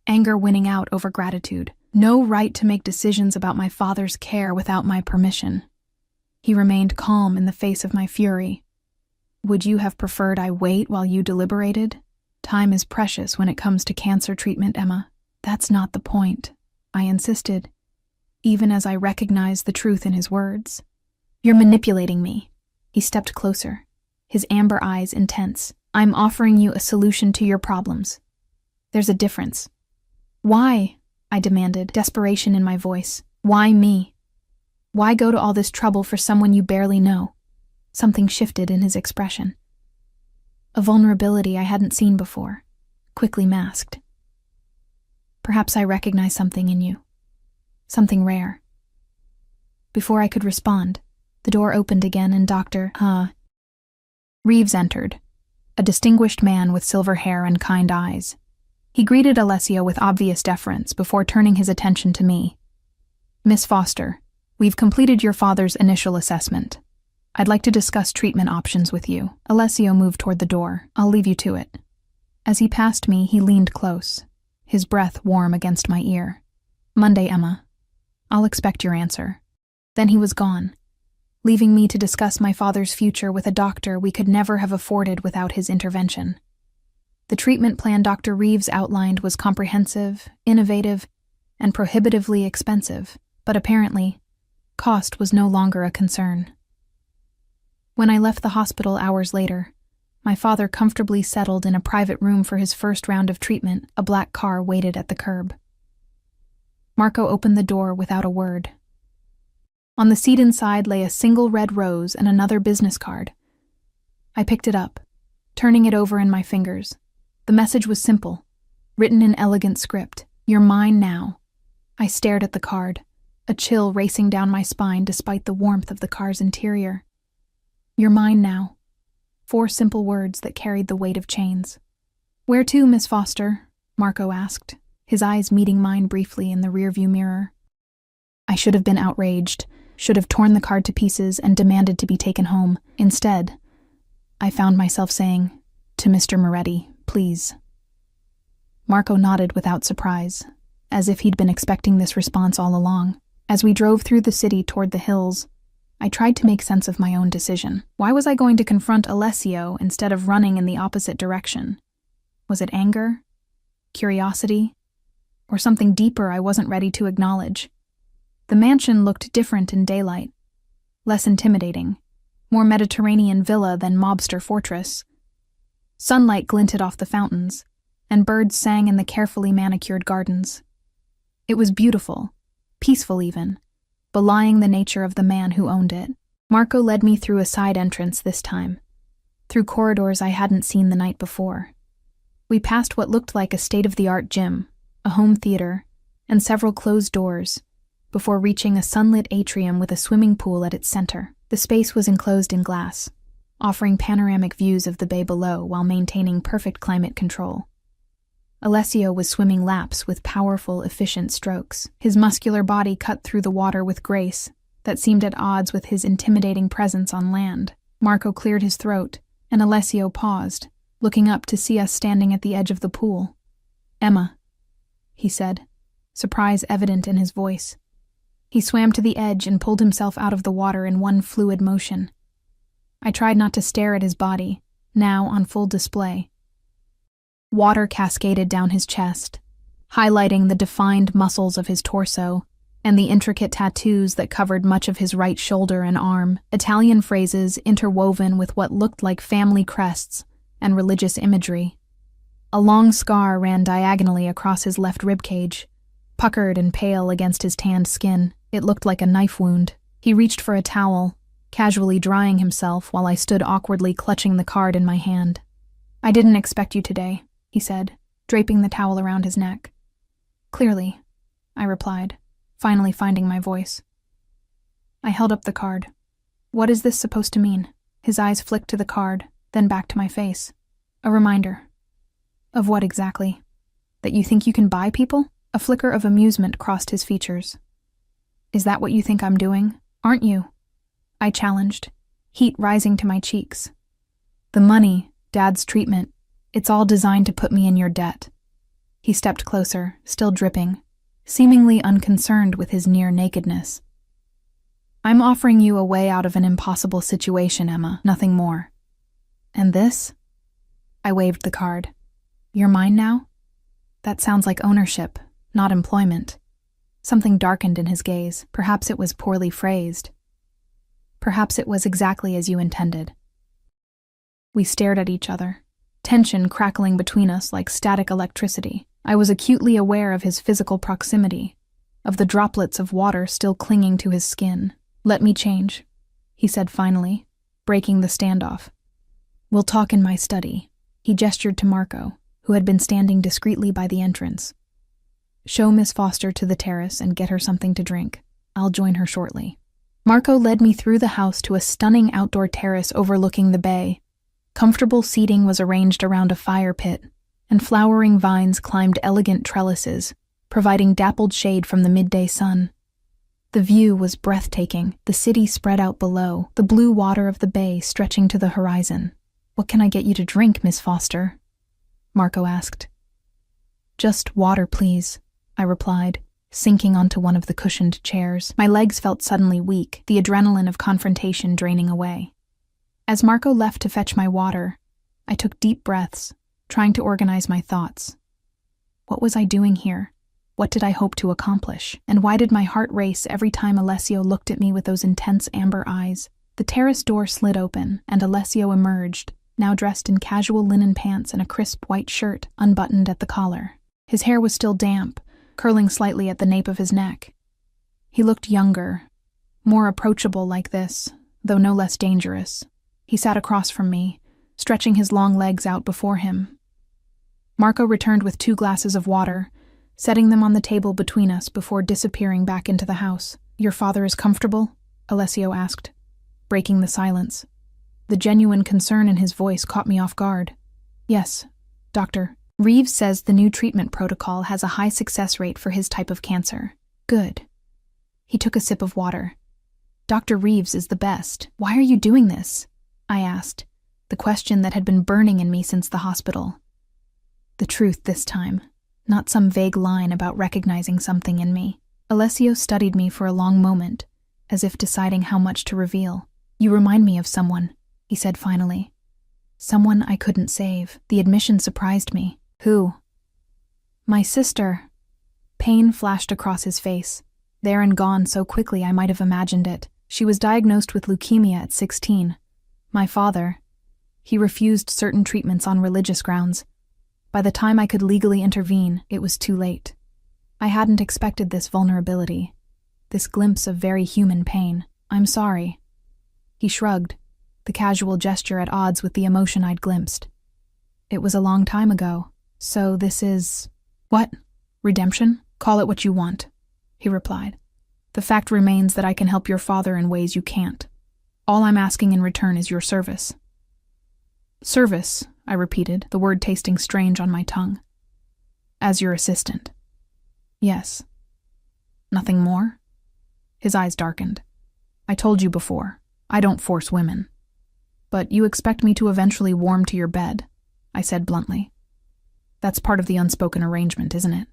anger winning out over gratitude. No right to make decisions about my father's care without my permission. He remained calm in the face of my fury. Would you have preferred I wait while you deliberated? Time is precious when it comes to cancer treatment, Emma. That's not the point, I insisted, even as I recognized the truth in his words. You're manipulating me. He stepped closer, his amber eyes intense. I'm offering you a solution to your problems. There's a difference. Why? I demanded, desperation in my voice. Why me? Why go to all this trouble for someone you barely know? Something shifted in his expression. A vulnerability I hadn't seen before, quickly masked. Perhaps I recognize something in you. Something rare. Before I could respond, the door opened again and Dr. Reeves entered, a distinguished man with silver hair and kind eyes. He greeted Alessio with obvious deference before turning his attention to me. Miss Foster, we've completed your father's initial assessment. I'd like to discuss treatment options with you. Alessio moved toward the door. I'll leave you to it. As he passed me, he leaned close, his breath warm against my ear. Monday, Emma. I'll expect your answer. Then he was gone, leaving me to discuss my father's future with a doctor we could never have afforded without his intervention. The treatment plan Dr. Reeves outlined was comprehensive, innovative, and prohibitively expensive, but apparently, cost was no longer a concern. When I left the hospital hours later, My father comfortably settled in a private room for his first round of treatment. A black car waited at the curb. Marco opened the door without a word. On the seat inside lay a single red rose and another business card. I picked it up, turning it over in my fingers. The message was simple, written in elegant script. "You're mine now." I stared at the card, a chill racing down my spine despite the warmth of the car's interior. "You're mine now." 4 simple words that carried the weight of chains. "Where to, Miss Foster?" Marco asked, his eyes meeting mine briefly in the rearview mirror. I should have been outraged, should have torn the card to pieces and demanded to be taken home. Instead, I found myself saying, "To Mr. Moretti, please." Marco nodded without surprise, as if he'd been expecting this response all along. As we drove through the city toward the hills, I tried to make sense of my own decision. Why was I going to confront Alessio instead of running in the opposite direction? Was it anger? Curiosity? Or something deeper I wasn't ready to acknowledge? The mansion looked different in daylight, less intimidating, more Mediterranean villa than mobster fortress. Sunlight glinted off the fountains, and birds sang in the carefully manicured gardens. It was beautiful, peaceful even, belying the nature of the man who owned it. Marco led me through a side entrance this time, through corridors I hadn't seen the night before. We passed what looked like a state-of-the-art gym, a home theater, and several closed doors, before reaching a sunlit atrium with a swimming pool at its center. The space was enclosed in glass, offering panoramic views of the bay below while maintaining perfect climate control. Alessio was swimming laps with powerful, efficient strokes. His muscular body cut through the water with grace that seemed at odds with his intimidating presence on land. Marco cleared his throat, and Alessio paused, looking up to see us standing at the edge of the pool. "Emma," he said, surprise evident in his voice. He swam to the edge and pulled himself out of the water in one fluid motion. I tried not to stare at his body, now on full display. Water cascaded down his chest, highlighting the defined muscles of his torso and the intricate tattoos that covered much of his right shoulder and arm, Italian phrases interwoven with what looked like family crests and religious imagery. A long scar ran diagonally across his left ribcage, puckered and pale against his tanned skin. It looked like a knife wound. He reached for a towel, casually drying himself while I stood awkwardly clutching the card in my hand. "I didn't expect you today," he said, draping the towel around his neck. "Clearly," I replied, finally finding my voice. I held up the card. "What is this supposed to mean?" His eyes flicked to the card, then back to my face. "A reminder." "Of what exactly? That you think you can buy people?" A flicker of amusement crossed his features. "Is that what you think I'm doing? Aren't you?" I challenged, heat rising to my cheeks. "The money, Dad's treatment, it's all designed to put me in your debt." He stepped closer, still dripping, seemingly unconcerned with his near nakedness. "I'm offering you a way out of an impossible situation, Emma, nothing more. And this?" I waved the card. "You're mine now?" That sounds like ownership, not employment. Something darkened in his gaze. Perhaps it was poorly phrased. Perhaps it was exactly as you intended. We stared at each other, tension crackling between us like static electricity. I was acutely aware of his physical proximity, of the droplets of water still clinging to his skin. "Let me change," he said finally, breaking the standoff. "We'll talk in my study." He gestured to Marco, who had been standing discreetly by the entrance. "Show Miss Foster to the terrace and get her something to drink. I'll join her shortly." Marco led me through the house to a stunning outdoor terrace overlooking the bay. Comfortable seating was arranged around a fire pit, and flowering vines climbed elegant trellises, providing dappled shade from the midday sun. The view was breathtaking, the city spread out below, the blue water of the bay stretching to the horizon. "What can I get you to drink, Miss Foster?" Marco asked. "Just water, please," I replied, sinking onto one of the cushioned chairs. My legs felt suddenly weak, the adrenaline of confrontation draining away. As Marco left to fetch my water, I took deep breaths, trying to organize my thoughts. What was I doing here? What did I hope to accomplish? And why did my heart race every time Alessio looked at me with those intense amber eyes? The terrace door slid open, and Alessio emerged, now dressed in casual linen pants and a crisp white shirt unbuttoned at the collar. His hair was still damp, curling slightly at the nape of his neck. He looked younger, more approachable like this, though no less dangerous. He sat across from me, stretching his long legs out before him. Marco returned with 2 glasses of water, setting them on the table between us before disappearing back into the house. "Your father is comfortable?" Alessio asked, breaking the silence. The genuine concern in his voice caught me off guard. "Yes, doctor. Reeves says the new treatment protocol has a high success rate for his type of cancer." "Good." He took a sip of water. "Dr. Reeves is the best. Why are you doing this?" I asked, the question that had been burning in me since the hospital. The truth this time, not some vague line about recognizing something in me. Alessio studied me for a long moment, as if deciding how much to reveal. "You remind me of someone," he said finally. "Someone I couldn't save." The admission surprised me. "Who?" "My sister." Pain flashed across his face, there and gone so quickly I might have imagined it. She was diagnosed with leukemia at 16. My father, he refused certain treatments on religious grounds. By the time I could legally intervene, it was too late. I hadn't expected this vulnerability, this glimpse of very human pain. "I'm sorry." He shrugged, the casual gesture at odds with the emotion I'd glimpsed. "It was a long time ago, so this is—" "What? Redemption? Call it what you want," he replied. "The fact remains that I can help your father in ways you can't. All I'm asking in return is your service." "Service," I repeated, the word tasting strange on my tongue. "As your assistant." "Yes." "Nothing more?" His eyes darkened. "I told you before, I don't force women. But you expect me to eventually warm to your bed," I said bluntly. "That's part of the unspoken arrangement, isn't it?"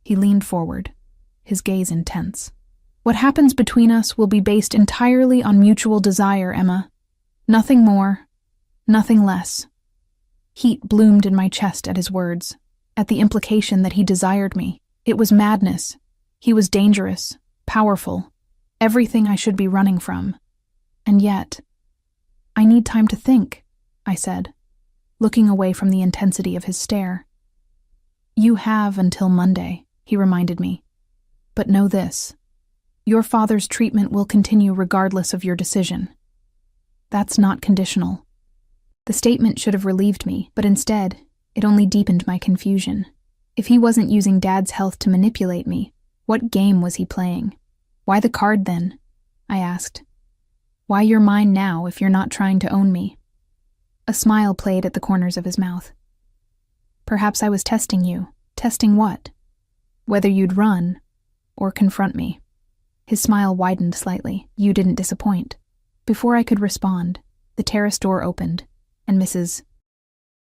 He leaned forward, his gaze intense. "What happens between us will be based entirely on mutual desire, Emma. Nothing more, nothing less." Heat bloomed in my chest at his words, at the implication that he desired me. It was madness. He was dangerous, powerful, everything I should be running from. And yet, "I need time to think," I said, looking away from the intensity of his stare. "You have until Monday," he reminded me. "But know this. Your father's treatment will continue regardless of your decision. That's not conditional." The statement should have relieved me, but instead, it only deepened my confusion. If he wasn't using Dad's health to manipulate me, what game was he playing? "Why the card, then?" I asked. "Why you're mine now if you're not trying to own me?" A smile played at the corners of his mouth. "Perhaps I was testing you. Testing what? Whether you'd run or confront me." His smile widened slightly. "You didn't disappoint." Before I could respond, the terrace door opened, and Mrs.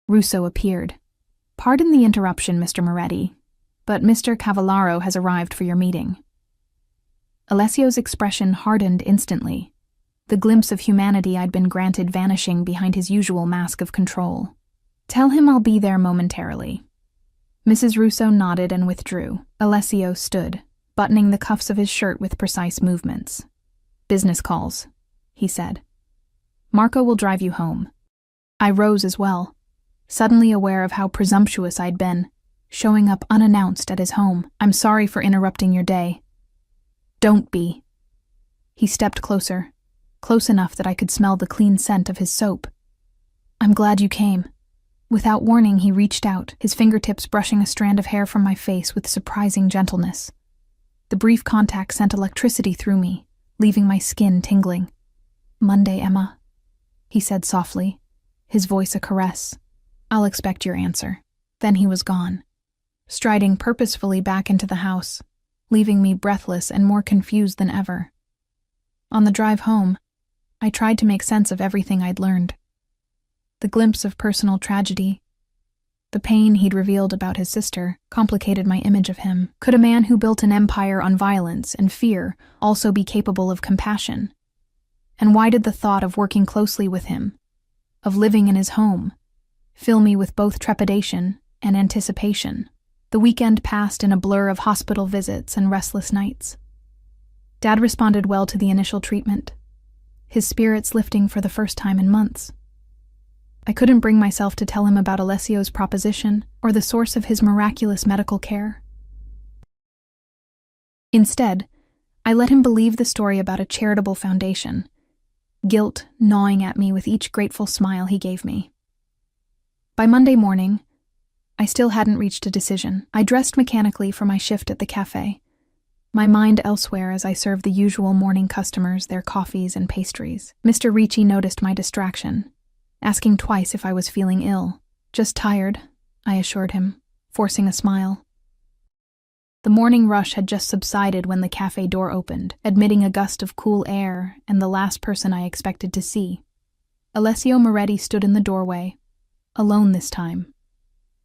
Russo appeared. "Pardon the interruption, Mr. Moretti, but Mr. Cavallaro has arrived for your meeting." Alessio's expression hardened instantly, the glimpse of humanity I'd been granted vanishing behind his usual mask of control. "Tell him I'll be there momentarily." Mrs. Russo nodded and withdrew. Alessio stood, buttoning the cuffs of his shirt with precise movements. "Business calls," he said. "Marco will drive you home." I rose as well, suddenly aware of how presumptuous I'd been, showing up unannounced at his home. "I'm sorry for interrupting your day." "Don't be." He stepped closer, close enough that I could smell the clean scent of his soap. "I'm glad you came." Without warning, he reached out, his fingertips brushing a strand of hair from my face with surprising gentleness. The brief contact sent electricity through me, leaving my skin tingling. "Monday, Emma," he said softly, his voice a caress. "I'll expect your answer." Then he was gone, striding purposefully back into the house, leaving me breathless and more confused than ever. On the drive home, I tried to make sense of everything I'd learned. The glimpse of personal tragedy, the pain he'd revealed about his sister, complicated my image of him. Could a man who built an empire on violence and fear also be capable of compassion? And why did the thought of working closely with him, of living in his home, fill me with both trepidation and anticipation? The weekend passed in a blur of hospital visits and restless nights. Dad responded well to the initial treatment, his spirits lifting for the first time in months. I couldn't bring myself to tell him about Alessio's proposition or the source of his miraculous medical care. Instead, I let him believe the story about a charitable foundation, guilt gnawing at me with each grateful smile he gave me. By Monday morning, I still hadn't reached a decision. I dressed mechanically for my shift at the cafe, my mind elsewhere as I served the usual morning customers their coffees and pastries. Mr. Ricci noticed my distraction, asking twice if I was feeling ill. Just tired, I assured him, forcing a smile. The morning rush had just subsided when the cafe door opened, admitting a gust of cool air and the last person I expected to see. Alessio Moretti stood in the doorway, alone this time,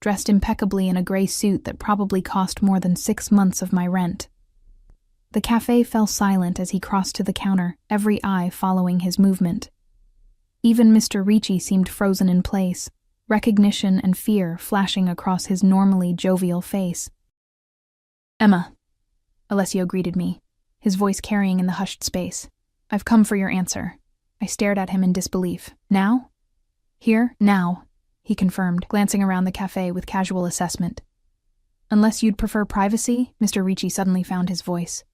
dressed impeccably in a gray suit that probably cost more than 6 months of my rent. The cafe fell silent as he crossed to the counter, every eye following his movement. Even Mr. Ricci seemed frozen in place, recognition and fear flashing across his normally jovial face. "Emma," Alessio greeted me, his voice carrying in the hushed space. "I've come for your answer." I stared at him in disbelief. "Now?" "Here, now," he confirmed, glancing around the cafe with casual assessment. "Unless you'd prefer privacy," Mr. Ricci suddenly found his voice.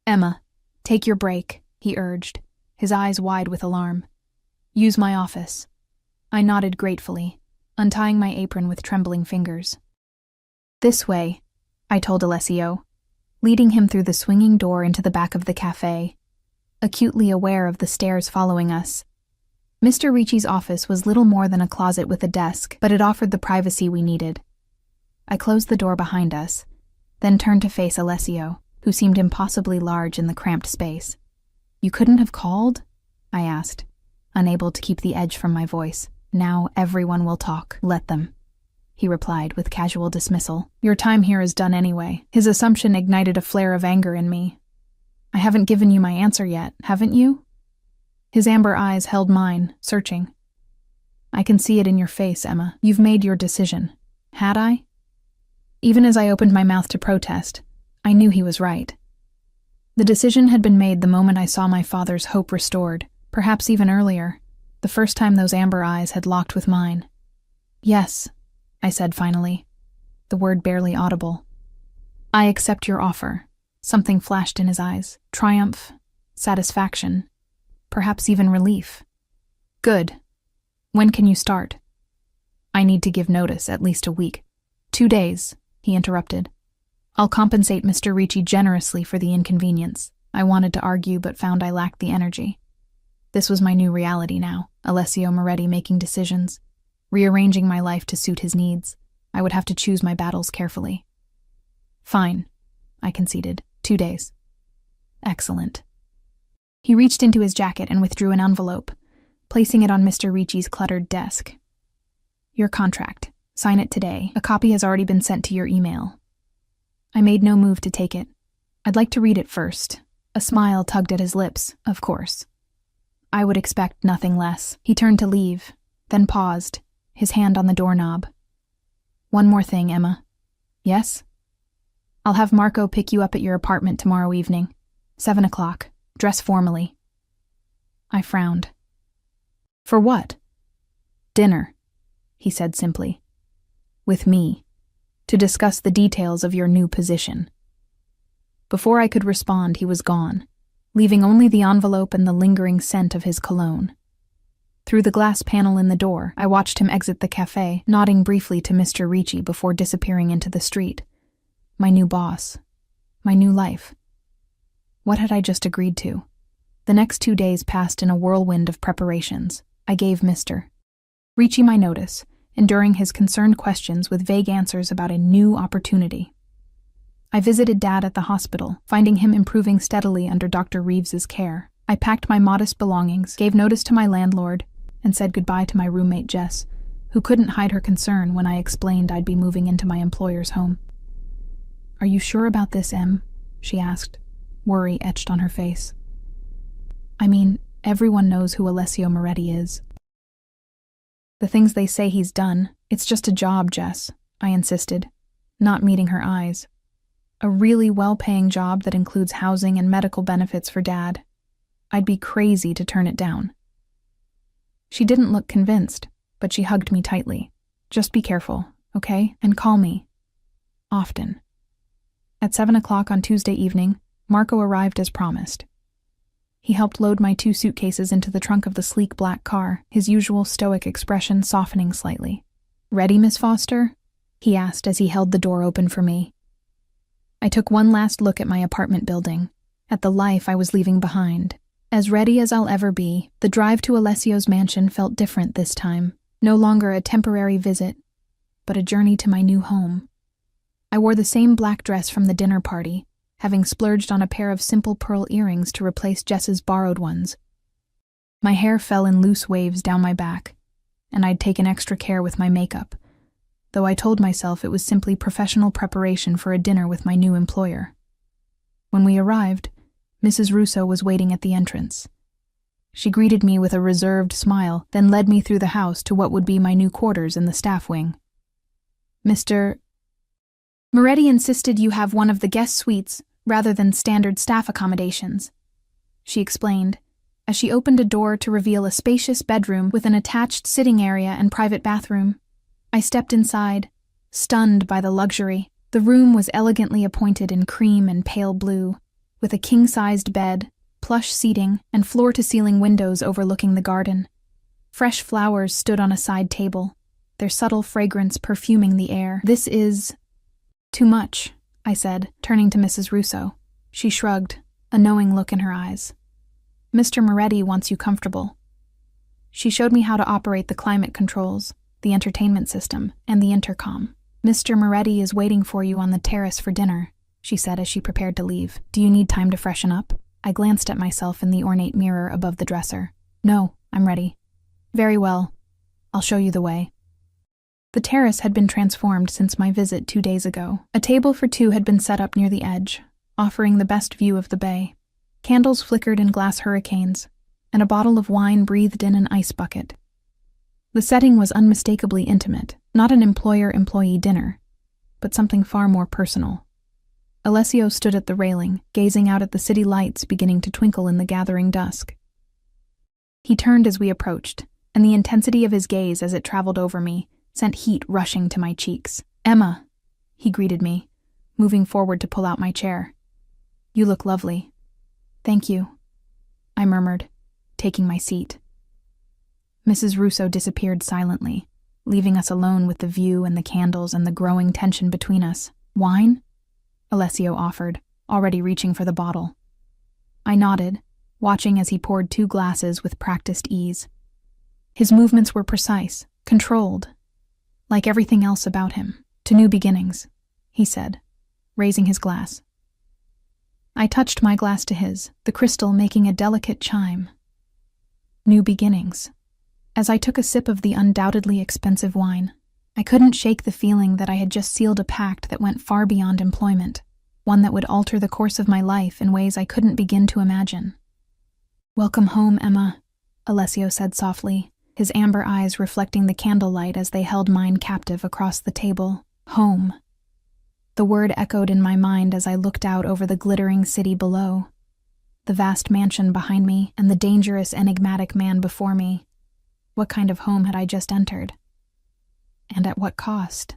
"Emma, take your break," he urged, his eyes wide with alarm. "Use my office." I nodded gratefully, untying my apron with trembling fingers. "This way," I told Alessio, leading him through the swinging door into the back of the cafe, acutely aware of the stairs following us. Mr. Ricci's office was little more than a closet with a desk, but it offered the privacy we needed. I closed the door behind us, then turned to face Alessio, who seemed impossibly large in the cramped space. "You couldn't have called?" I asked, unable to keep the edge from my voice. "Now everyone will talk. Let them," he replied with casual dismissal. "Your time here is done anyway." His assumption ignited a flare of anger in me. "I haven't given you my answer yet, haven't you?" His amber eyes held mine, searching. "I can see it in your face, Emma. You've made your decision. Had I?" Even as I opened my mouth to protest, I knew he was right. The decision had been made the moment I saw my father's hope restored, perhaps even earlier, the first time those amber eyes had locked with mine. "Yes," I said finally, the word barely audible. "I accept your offer." Something flashed in his eyes. Triumph, satisfaction, perhaps even relief. "Good. When can you start?" "I need to give notice, at least a week." 2 days, he interrupted. "I'll compensate Mr. Ricci generously for the inconvenience." I wanted to argue but found I lacked the energy. This was my new reality now, Alessio Moretti making decisions, rearranging my life to suit his needs. I would have to choose my battles carefully. "Fine," I conceded. 2 days. "Excellent." He reached into his jacket and withdrew an envelope, placing it on Mr. Ricci's cluttered desk. "Your contract. Sign it today. A copy has already been sent to your email." I made no move to take it. I'd like to read it first. A smile tugged at his lips, of course. I would expect nothing less. He turned to leave, then paused, his hand on the doorknob. "One more thing, Emma." "Yes?" "I'll have Marco pick you up at your apartment tomorrow evening. 7 o'clock. Dress formally." I frowned. "For what?" "Dinner," he said simply. "With me, to discuss the details of your new position." Before I could respond, he was gone, leaving only the envelope and the lingering scent of his cologne. Through the glass panel in the door, I watched him exit the cafe, nodding briefly to Mr. Ricci before disappearing into the street. My new boss. My new life. What had I just agreed to? The next 2 days passed in a whirlwind of preparations. I gave Mr. Ricci my notice, enduring his concerned questions with vague answers about a new opportunity. I visited Dad at the hospital, finding him improving steadily under Dr. Reeves's care. I packed my modest belongings, gave notice to my landlord, and said goodbye to my roommate Jess, who couldn't hide her concern when I explained I'd be moving into my employer's home. "Are you sure about this, Em?" she asked, worry etched on her face. "I mean, everyone knows who Alessio Moretti is." "The things they say he's done, it's just a job, Jess," I insisted, not meeting her eyes. "A really well-paying job that includes housing and medical benefits for Dad. I'd be crazy to turn it down." She didn't look convinced, but she hugged me tightly. "Just be careful, okay? And call me. Often." At 7 o'clock on Tuesday evening, Marco arrived as promised. He helped load my 2 suitcases into the trunk of the sleek black car, his usual stoic expression softening slightly. "Ready, Miss Foster?" he asked as he held the door open for me. I took one last look at my apartment building, at the life I was leaving behind. As ready as I'll ever be, the drive to Alessio's mansion felt different this time, no longer a temporary visit, but a journey to my new home. I wore the same black dress from the dinner party, having splurged on a pair of simple pearl earrings to replace Jess's borrowed ones. My hair fell in loose waves down my back, and I'd taken extra care with my makeup, though I told myself it was simply professional preparation for a dinner with my new employer. When we arrived, Mrs. Russo was waiting at the entrance. She greeted me with a reserved smile, then led me through the house to what would be my new quarters in the staff wing. "Mr. Moretti insisted you have one of the guest suites rather than standard staff accommodations," she explained, as she opened a door to reveal a spacious bedroom with an attached sitting area and private bathroom. I stepped inside, stunned by the luxury. The room was elegantly appointed in cream and pale blue, with a king-sized bed, plush seating, and floor-to-ceiling windows overlooking the garden. Fresh flowers stood on a side table, their subtle fragrance perfuming the air. "This is too much," I said, turning to Mrs. Russo. She shrugged, a knowing look in her eyes. "Mr. Moretti wants you comfortable." She showed me how to operate the climate controls, the entertainment system, and the intercom. "Mr. Moretti is waiting for you on the terrace for dinner," she said as she prepared to leave. "Do you need time to freshen up?" I glanced at myself in the ornate mirror above the dresser. "No, I'm ready." "Very well. I'll show you the way." The terrace had been transformed since my visit 2 days ago. A table for 2 had been set up near the edge, offering the best view of the bay. Candles flickered in glass hurricanes, and a bottle of wine breathed in an ice bucket. The setting was unmistakably intimate, not an employer-employee dinner, but something far more personal. Alessio stood at the railing, gazing out at the city lights beginning to twinkle in the gathering dusk. He turned as we approached, and the intensity of his gaze as it traveled over me sent heat rushing to my cheeks. "Emma," he greeted me, moving forward to pull out my chair. "You look lovely." "Thank you," I murmured, taking my seat. Mrs. Russo disappeared silently, leaving us alone with the view and the candles and the growing tension between us. "Wine?" Alessio offered, already reaching for the bottle. I nodded, watching as he poured 2 glasses with practiced ease. His movements were precise, controlled, like everything else about him. "To new beginnings," he said, raising his glass. I touched my glass to his, the crystal making a delicate chime. New beginnings. As I took a sip of the undoubtedly expensive wine, I couldn't shake the feeling that I had just sealed a pact that went far beyond employment, one that would alter the course of my life in ways I couldn't begin to imagine. "Welcome home, Emma," Alessio said softly, his amber eyes reflecting the candlelight as they held mine captive across the table. "Home." The word echoed in my mind as I looked out over the glittering city below, the vast mansion behind me and the dangerous, enigmatic man before me. What kind of home had I just entered? And at what cost?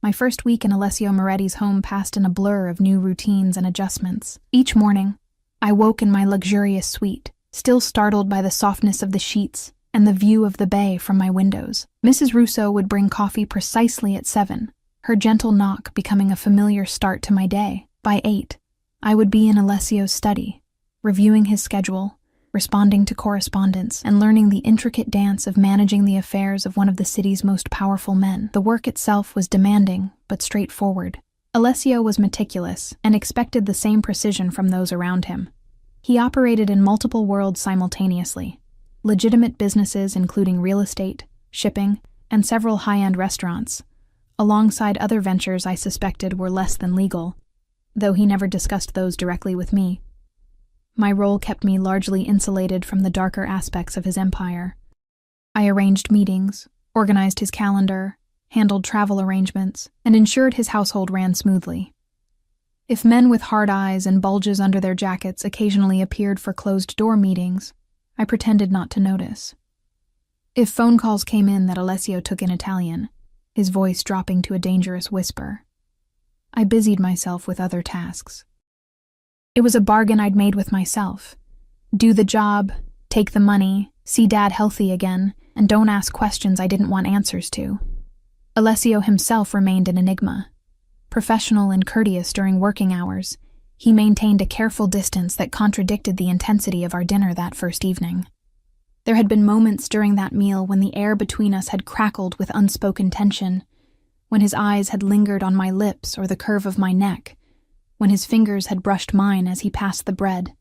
My first week in Alessio Moretti's home passed in a blur of new routines and adjustments. Each morning, I woke in my luxurious suite, still startled by the softness of the sheets and the view of the bay from my windows. Mrs. Russo would bring coffee precisely at 7, her gentle knock becoming a familiar start to my day. By 8, I would be in Alessio's study, reviewing his schedule, responding to correspondence, and learning the intricate dance of managing the affairs of one of the city's most powerful men. The work itself was demanding, but straightforward. Alessio was meticulous and expected the same precision from those around him. He operated in multiple worlds simultaneously: legitimate businesses including real estate, shipping, and several high-end restaurants, alongside other ventures I suspected were less than legal, though he never discussed those directly with me. My role kept me largely insulated from the darker aspects of his empire. I arranged meetings, organized his calendar, handled travel arrangements, and ensured his household ran smoothly. If men with hard eyes and bulges under their jackets occasionally appeared for closed-door meetings, I pretended not to notice. If phone calls came in that Alessio took in Italian, his voice dropping to a dangerous whisper, I busied myself with other tasks. It was a bargain I'd made with myself. Do the job, take the money, see Dad healthy again, and don't ask questions I didn't want answers to. Alessio himself remained an enigma. Professional and courteous during working hours, he maintained a careful distance that contradicted the intensity of our dinner that first evening. There had been moments during that meal when the air between us had crackled with unspoken tension, when his eyes had lingered on my lips or the curve of my neck, when his fingers had brushed mine as he passed the bread,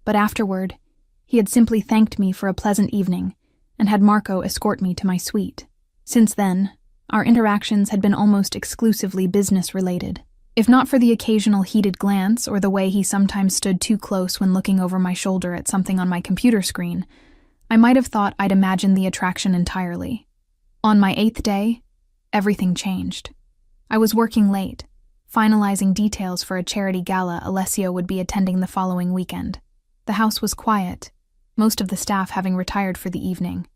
but afterward, he had simply thanked me for a pleasant evening and had Marco escort me to my suite. Since then, our interactions had been almost exclusively business-related. If not for the occasional heated glance or the way he sometimes stood too close when looking over my shoulder at something on my computer screen, I might have thought I'd imagined the attraction entirely. On my 8th day, everything changed. I was working late, finalizing details for a charity gala Alessio would be attending the following weekend. The house was quiet, most of the staff having retired for the evening.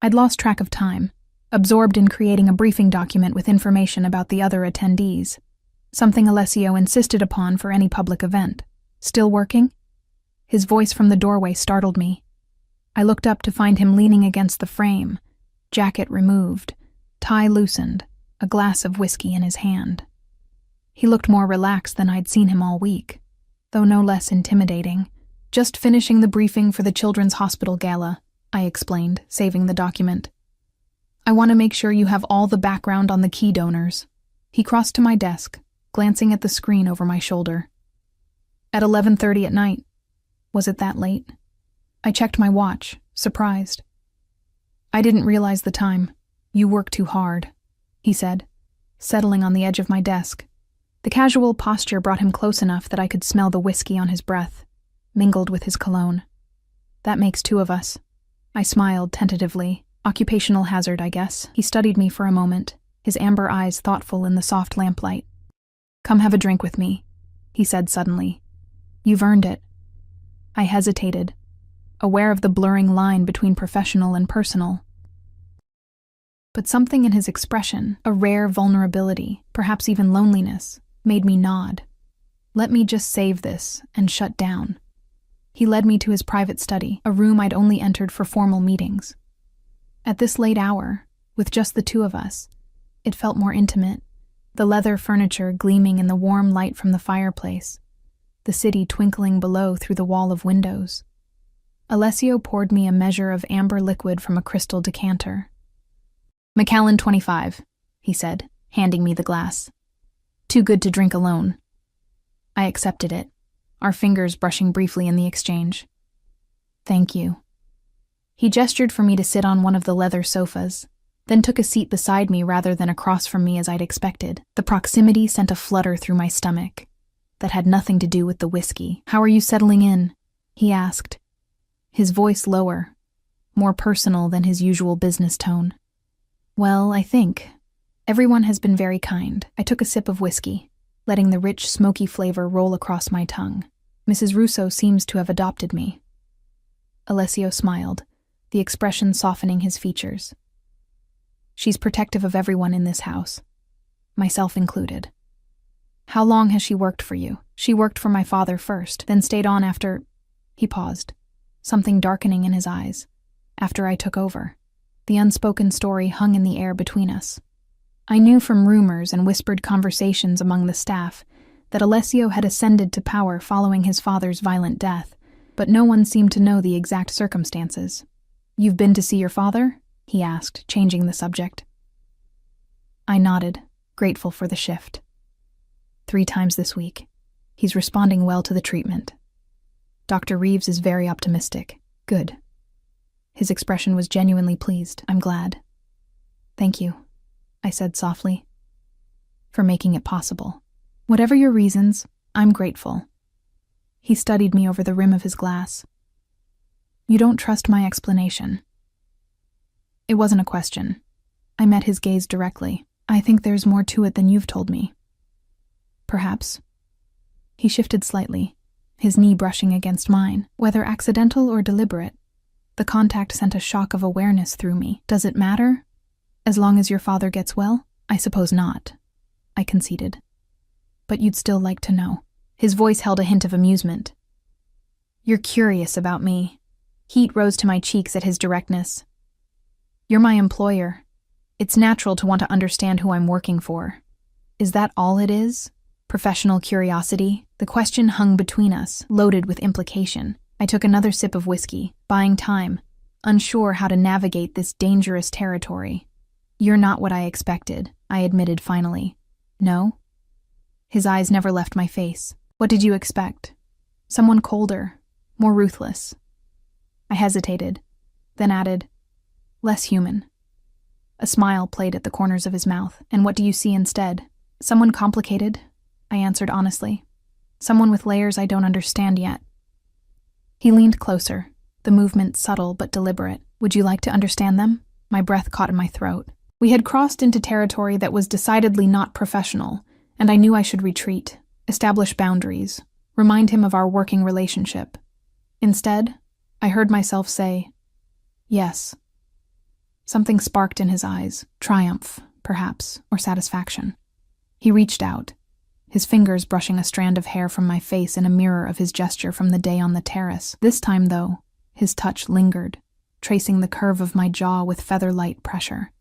I'd lost track of time, absorbed in creating a briefing document with information about the other attendees, something Alessio insisted upon for any public event. Still working? His voice from the doorway startled me. I looked up to find him leaning against the frame, jacket removed, tie loosened, a glass of whiskey in his hand. He looked more relaxed than I'd seen him all week, though no less intimidating. Just finishing the briefing for the Children's Hospital Gala, I explained, saving the document. I want to make sure you have all the background on the key donors. He crossed to my desk, glancing at the screen over my shoulder. At 11:30 at night. Was it that late? I checked my watch, surprised. I didn't realize the time. You work too hard, he said, settling on the edge of my desk. The casual posture brought him close enough that I could smell the whiskey on his breath, mingled with his cologne. That makes 2 of us. I smiled tentatively. Occupational hazard, I guess. He studied me for a moment, his amber eyes thoughtful in the soft lamplight. Come have a drink with me, he said suddenly. You've earned it. I hesitated, aware of the blurring line between professional and personal. But something in his expression, a rare vulnerability, perhaps even loneliness, made me nod. Let me just save this and shut down. He led me to his private study, a room I'd only entered for formal meetings. At this late hour, with just the 2 of us, it felt more intimate, the leather furniture gleaming in the warm light from the fireplace, the city twinkling below through the wall of windows. Alessio poured me a measure of amber liquid from a crystal decanter. Macallan 25, he said, handing me the glass. Too good to drink alone. I accepted it, our fingers brushing briefly in the exchange. Thank you. He gestured for me to sit on one of the leather sofas, then took a seat beside me rather than across from me as I'd expected. The proximity sent a flutter through my stomach. That had nothing to do with the whiskey. How are you settling in? He asked, his voice lower, more personal than his usual business tone. Well, I think. Everyone has been very kind. I took a sip of whiskey, letting the rich, smoky flavor roll across my tongue. Mrs. Russo seems to have adopted me. Alessio smiled, the expression softening his features. She's protective of everyone in this house, myself included. How long has she worked for you? She worked for my father first, then stayed on after... He paused, something darkening in his eyes. After I took over. The unspoken story hung in the air between us. I knew from rumors and whispered conversations among the staff that Alessio had ascended to power following his father's violent death, but no one seemed to know the exact circumstances. You've been to see your father? He asked, changing the subject. I nodded, grateful for the shift. 3 times this week. He's responding well to the treatment. Dr. Reeves is very optimistic. Good. His expression was genuinely pleased. I'm glad. Thank you, I said softly, for making it possible. Whatever your reasons, I'm grateful. He studied me over the rim of his glass. You don't trust my explanation. It wasn't a question. I met his gaze directly. I think there's more to it than you've told me. Perhaps. He shifted slightly, his knee brushing against mine, whether accidental or deliberate. The contact sent a shock of awareness through me. Does it matter? As long as your father gets well? I suppose not, I conceded. But you'd still like to know. His voice held a hint of amusement. You're curious about me. Heat rose to my cheeks at his directness. You're my employer. It's natural to want to understand who I'm working for. Is that all it is? Professional curiosity? The question hung between us, loaded with implication. I took another sip of whiskey, buying time, unsure how to navigate this dangerous territory. You're not what I expected, I admitted finally. No? His eyes never left my face. What did you expect? Someone colder, more ruthless. I hesitated, then added, less human. A smile played at the corners of his mouth. And what do you see instead? Someone complicated, I answered honestly. Someone with layers I don't understand yet. He leaned closer, the movement subtle but deliberate. Would you like to understand them? My breath caught in my throat. We had crossed into territory that was decidedly not professional, and I knew I should retreat, establish boundaries, remind him of our working relationship. Instead, I heard myself say, yes. Something sparked in his eyes, triumph, perhaps, or satisfaction. He reached out, his fingers brushing a strand of hair from my face in a mirror of his gesture from the day on the terrace. This time, though, his touch lingered, tracing the curve of my jaw with feather-light pressure.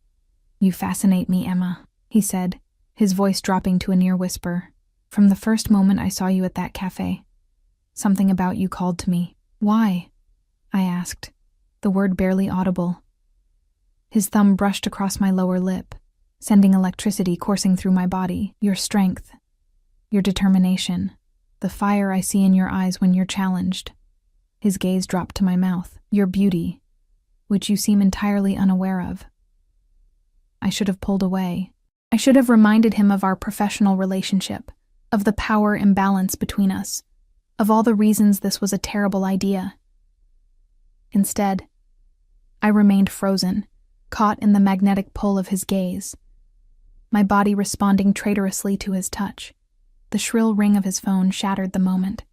You fascinate me, Emma, he said, his voice dropping to a near whisper. From the first moment I saw you at that cafe. Something about you called to me. Why? I asked, the word barely audible. His thumb brushed across my lower lip, sending electricity coursing through my body. Your strength, your determination, the fire I see in your eyes when you're challenged. His gaze dropped to my mouth. Your beauty, which you seem entirely unaware of. I should have pulled away. I should have reminded him of our professional relationship, of the power imbalance between us, of all the reasons this was a terrible idea. Instead, I remained frozen, caught in the magnetic pull of his gaze, my body responding traitorously to his touch. The shrill ring of his phone shattered the moment.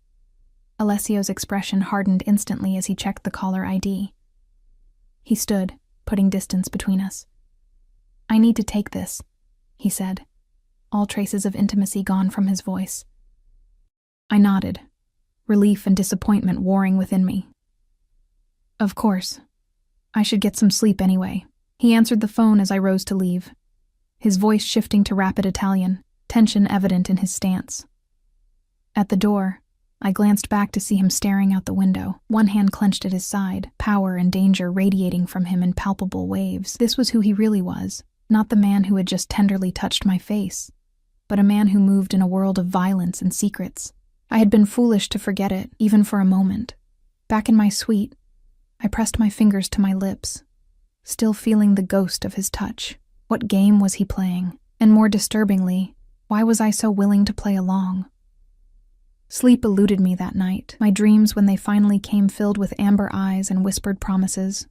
Alessio's expression hardened instantly as he checked the caller ID. He stood, putting distance between us. I need to take this, he said, all traces of intimacy gone from his voice. I nodded, relief and disappointment warring within me. Of course. I should get some sleep anyway. He answered the phone as I rose to leave, his voice shifting to rapid Italian, tension evident in his stance. At the door, I glanced back to see him staring out the window, one hand clenched at his side, power and danger radiating from him in palpable waves. This was who he really was, not the man who had just tenderly touched my face, but a man who moved in a world of violence and secrets. I had been foolish to forget it, even for a moment. Back in my suite, I pressed my fingers to my lips, still feeling the ghost of his touch. What game was he playing? And more disturbingly, why was I so willing to play along? Sleep eluded me that night, my dreams when they finally came filled with amber eyes and whispered promises.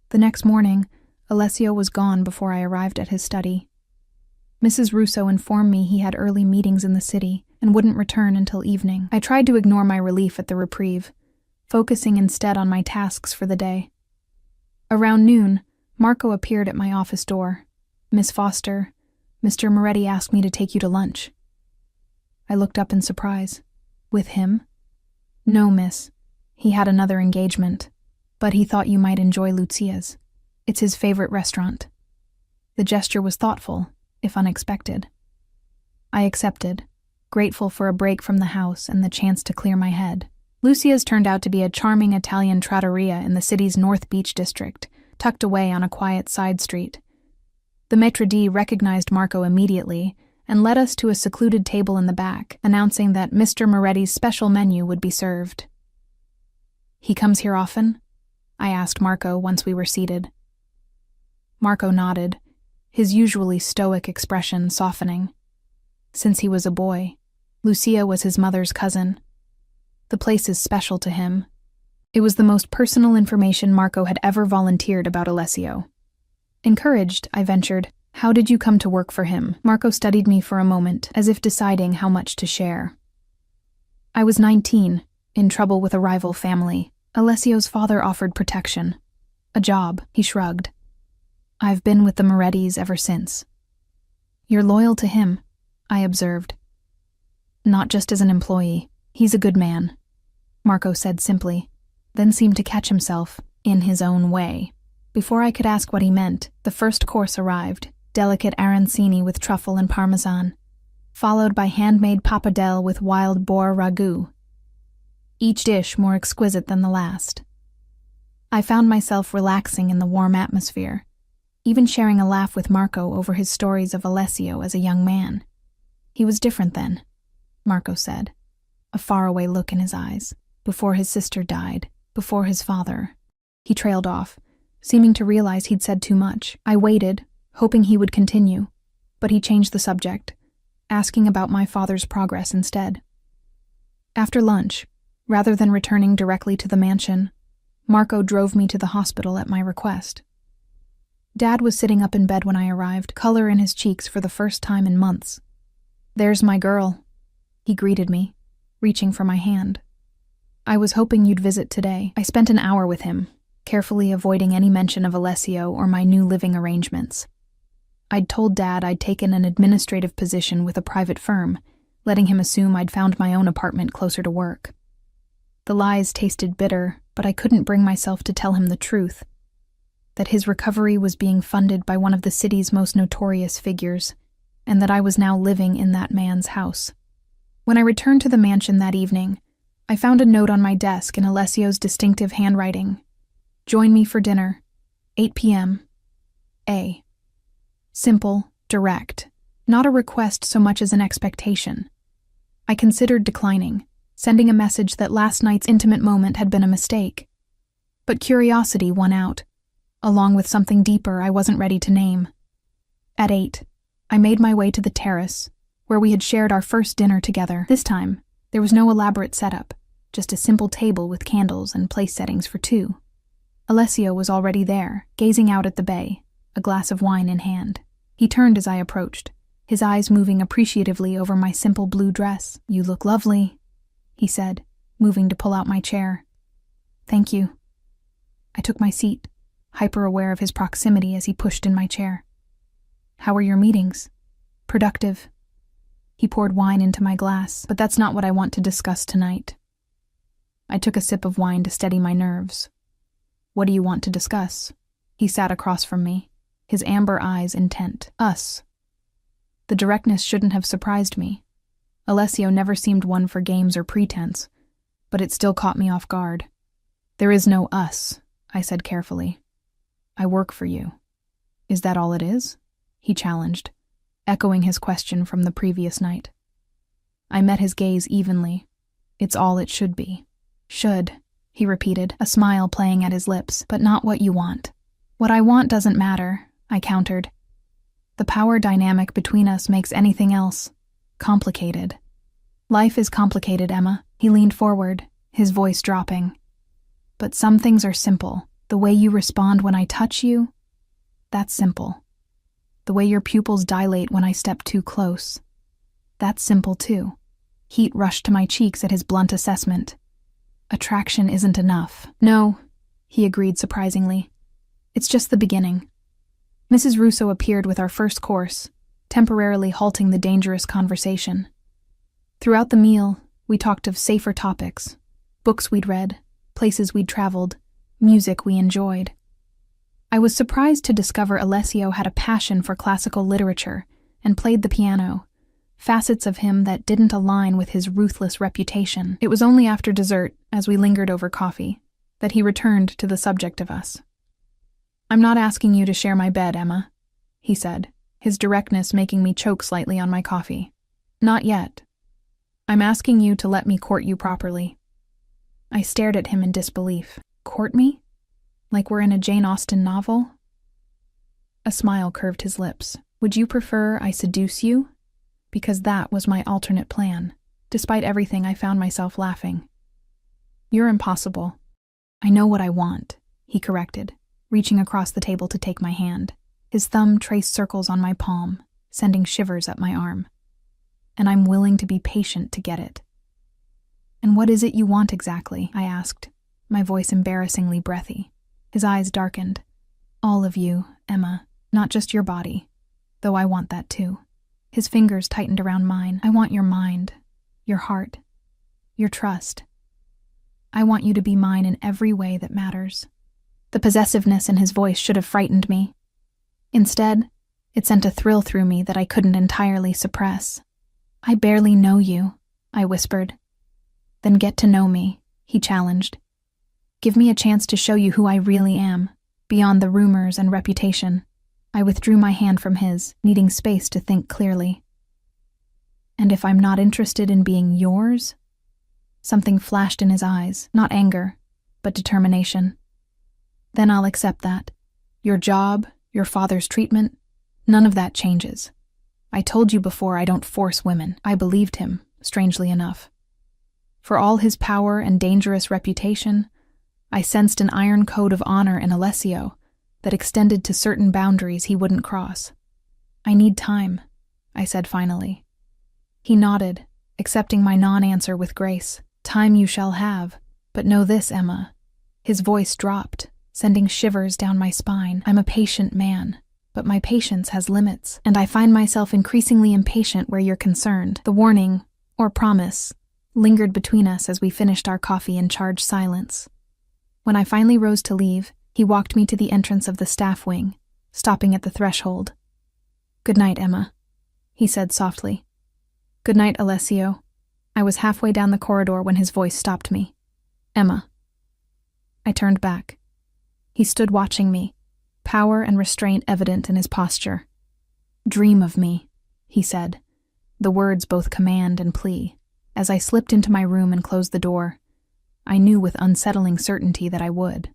The next morning, Alessio was gone before I arrived at his study. Mrs. Russo informed me he had early meetings in the city and wouldn't return until evening. I tried to ignore my relief at the reprieve, focusing instead on my tasks for the day. Around noon, Marco appeared at my office door. Miss Foster, Mr. Moretti asked me to take you to lunch. I looked up in surprise. With him? No, miss. He had another engagement, but he thought you might enjoy Lucia's. It's his favorite restaurant. The gesture was thoughtful, if unexpected. I accepted, grateful for a break from the house and the chance to clear my head. Lucia's turned out to be a charming Italian trattoria in the city's North Beach district, tucked away on a quiet side street. The maitre d' recognized Marco immediately and led us to a secluded table in the back, announcing that Mr. Moretti's special menu would be served. He comes here often? I asked Marco once we were seated. Marco nodded, his usually stoic expression softening. Since he was a boy, Lucia was his mother's cousin. The place is special to him. It was the most personal information Marco had ever volunteered about Alessio. Encouraged, I ventured, "How did you come to work for him?" Marco studied me for a moment, as if deciding how much to share. I was 19, in trouble with a rival family. Alessio's father offered protection, A job, he shrugged. I've been with the Morettis ever since. You're loyal to him, I observed. Not just as an employee. He's a good man, Marco said simply, then seemed to catch himself, in his own way. Before I could ask what he meant, the first course arrived, delicate arancini with truffle and parmesan, followed by handmade pappardelle with wild boar ragout, each dish more exquisite than the last. I found myself relaxing in the warm atmosphere, even sharing a laugh with Marco over his stories of Alessio as a young man. He was different then, Marco said, a faraway look in his eyes. Before his sister died, before his father. He trailed off, seeming to realize he'd said too much. I waited, hoping he would continue, but he changed the subject, asking about my father's progress instead. After lunch, rather than returning directly to the mansion, Marco drove me to the hospital at my request. Dad was sitting up in bed when I arrived, color in his cheeks for the first time in months. "There's my girl," he greeted me, reaching for my hand. "I was hoping you'd visit today." I spent an hour with him, carefully avoiding any mention of Alessio or my new living arrangements. I'd told Dad I'd taken an administrative position with a private firm, letting him assume I'd found my own apartment closer to work. The lies tasted bitter, but I couldn't bring myself to tell him the truth, that his recovery was being funded by one of the city's most notorious figures, and that I was now living in that man's house. When I returned to the mansion that evening, I found a note on my desk in Alessio's distinctive handwriting. "Join me for dinner, 8 p.m. A." Simple, direct, not a request so much as an expectation. I considered declining, sending a message that last night's intimate moment had been a mistake. But curiosity won out, along with something deeper I wasn't ready to name. At 8, I made my way to the terrace, where we had shared our first dinner together. This time, there was no elaborate setup, just a simple table with candles and place settings for two. Alessio was already there, gazing out at the bay, a glass of wine in hand. He turned as I approached, his eyes moving appreciatively over my simple blue dress. "You look lovely," he said, moving to pull out my chair. "Thank you." I took my seat, hyper-aware of his proximity as he pushed in my chair. "How were your meetings?" "Productive." He poured wine into my glass, "But that's not what I want to discuss tonight." I took a sip of wine to steady my nerves. "What do you want to discuss?" He sat across from me, his amber eyes intent. "Us." The directness shouldn't have surprised me. Alessio never seemed one for games or pretense, but it still caught me off guard. "There is no us," I said carefully. "I work for you." "Is that all it is?" he challenged, echoing his question from the previous night. I met his gaze evenly. "It's all it should be." "Should," he repeated, a smile playing at his lips, "but not what you want." "What I want doesn't matter," I countered. "The power dynamic between us makes anything else complicated." "Life is complicated, Emma." He leaned forward, his voice dropping. "But some things are simple. The way you respond when I touch you, that's simple. The way your pupils dilate when I step too close, that's simple too." Heat rushed to my cheeks at his blunt assessment. "Attraction isn't enough." "No," he agreed surprisingly. "It's just the beginning." Mrs. Russo appeared with our first course, temporarily halting the dangerous conversation. Throughout the meal, we talked of safer topics, books we'd read, places we'd traveled, music we enjoyed. I was surprised to discover Alessio had a passion for classical literature and played the piano, facets of him that didn't align with his ruthless reputation. It was only after dessert, as we lingered over coffee, that he returned to the subject of us. "I'm not asking you to share my bed, Emma," he said, his directness making me choke slightly on my coffee. "Not yet. I'm asking you to let me court you properly." I stared at him in disbelief. "Court me? Like we're in a Jane Austen novel?" A smile curved his lips. "Would you prefer I seduce you?" Because that was my alternate plan. Despite everything, I found myself laughing. "You're impossible." "I know what I want," he corrected, reaching across the table to take my hand. His thumb traced circles on my palm, sending shivers up my arm. "And I'm willing to be patient to get it." "And what is it you want exactly?" I asked, my voice embarrassingly breathy. His eyes darkened. All of you, Emma, not just your body, though I want that too. His fingers tightened around mine. I want your mind, your heart, your trust. I want you to be mine in every way that matters. The possessiveness in his voice should have frightened me. Instead, it sent a thrill through me that I couldn't entirely suppress. I barely know you, I whispered. Then get to know me, he challenged. Give me a chance to show you who I really am, beyond the rumors and reputation. I withdrew my hand from his, needing space to think clearly. And if I'm not interested in being yours? Something flashed in his eyes, not anger, but determination. Then I'll accept that. Your job, your father's treatment, none of that changes. I told you before I don't force women. I believed him, strangely enough. For all his power and dangerous reputation, I sensed an iron code of honor in Alessio that extended to certain boundaries he wouldn't cross. I need time, I said finally. He nodded, accepting my non-answer with grace. Time you shall have, but know this, Emma. His voice dropped, sending shivers down my spine. I'm a patient man, but my patience has limits, and I find myself increasingly impatient where you're concerned. The warning, or promise, lingered between us as we finished our coffee in charged silence. When I finally rose to leave, he walked me to the entrance of the staff wing, stopping at the threshold. Good night, Emma, he said softly. Good night, Alessio. I was halfway down the corridor when his voice stopped me. Emma. I turned back. He stood watching me, power and restraint evident in his posture. Dream of me, he said, the words both command and plea. As I slipped into my room and closed the door, I knew with unsettling certainty that I would.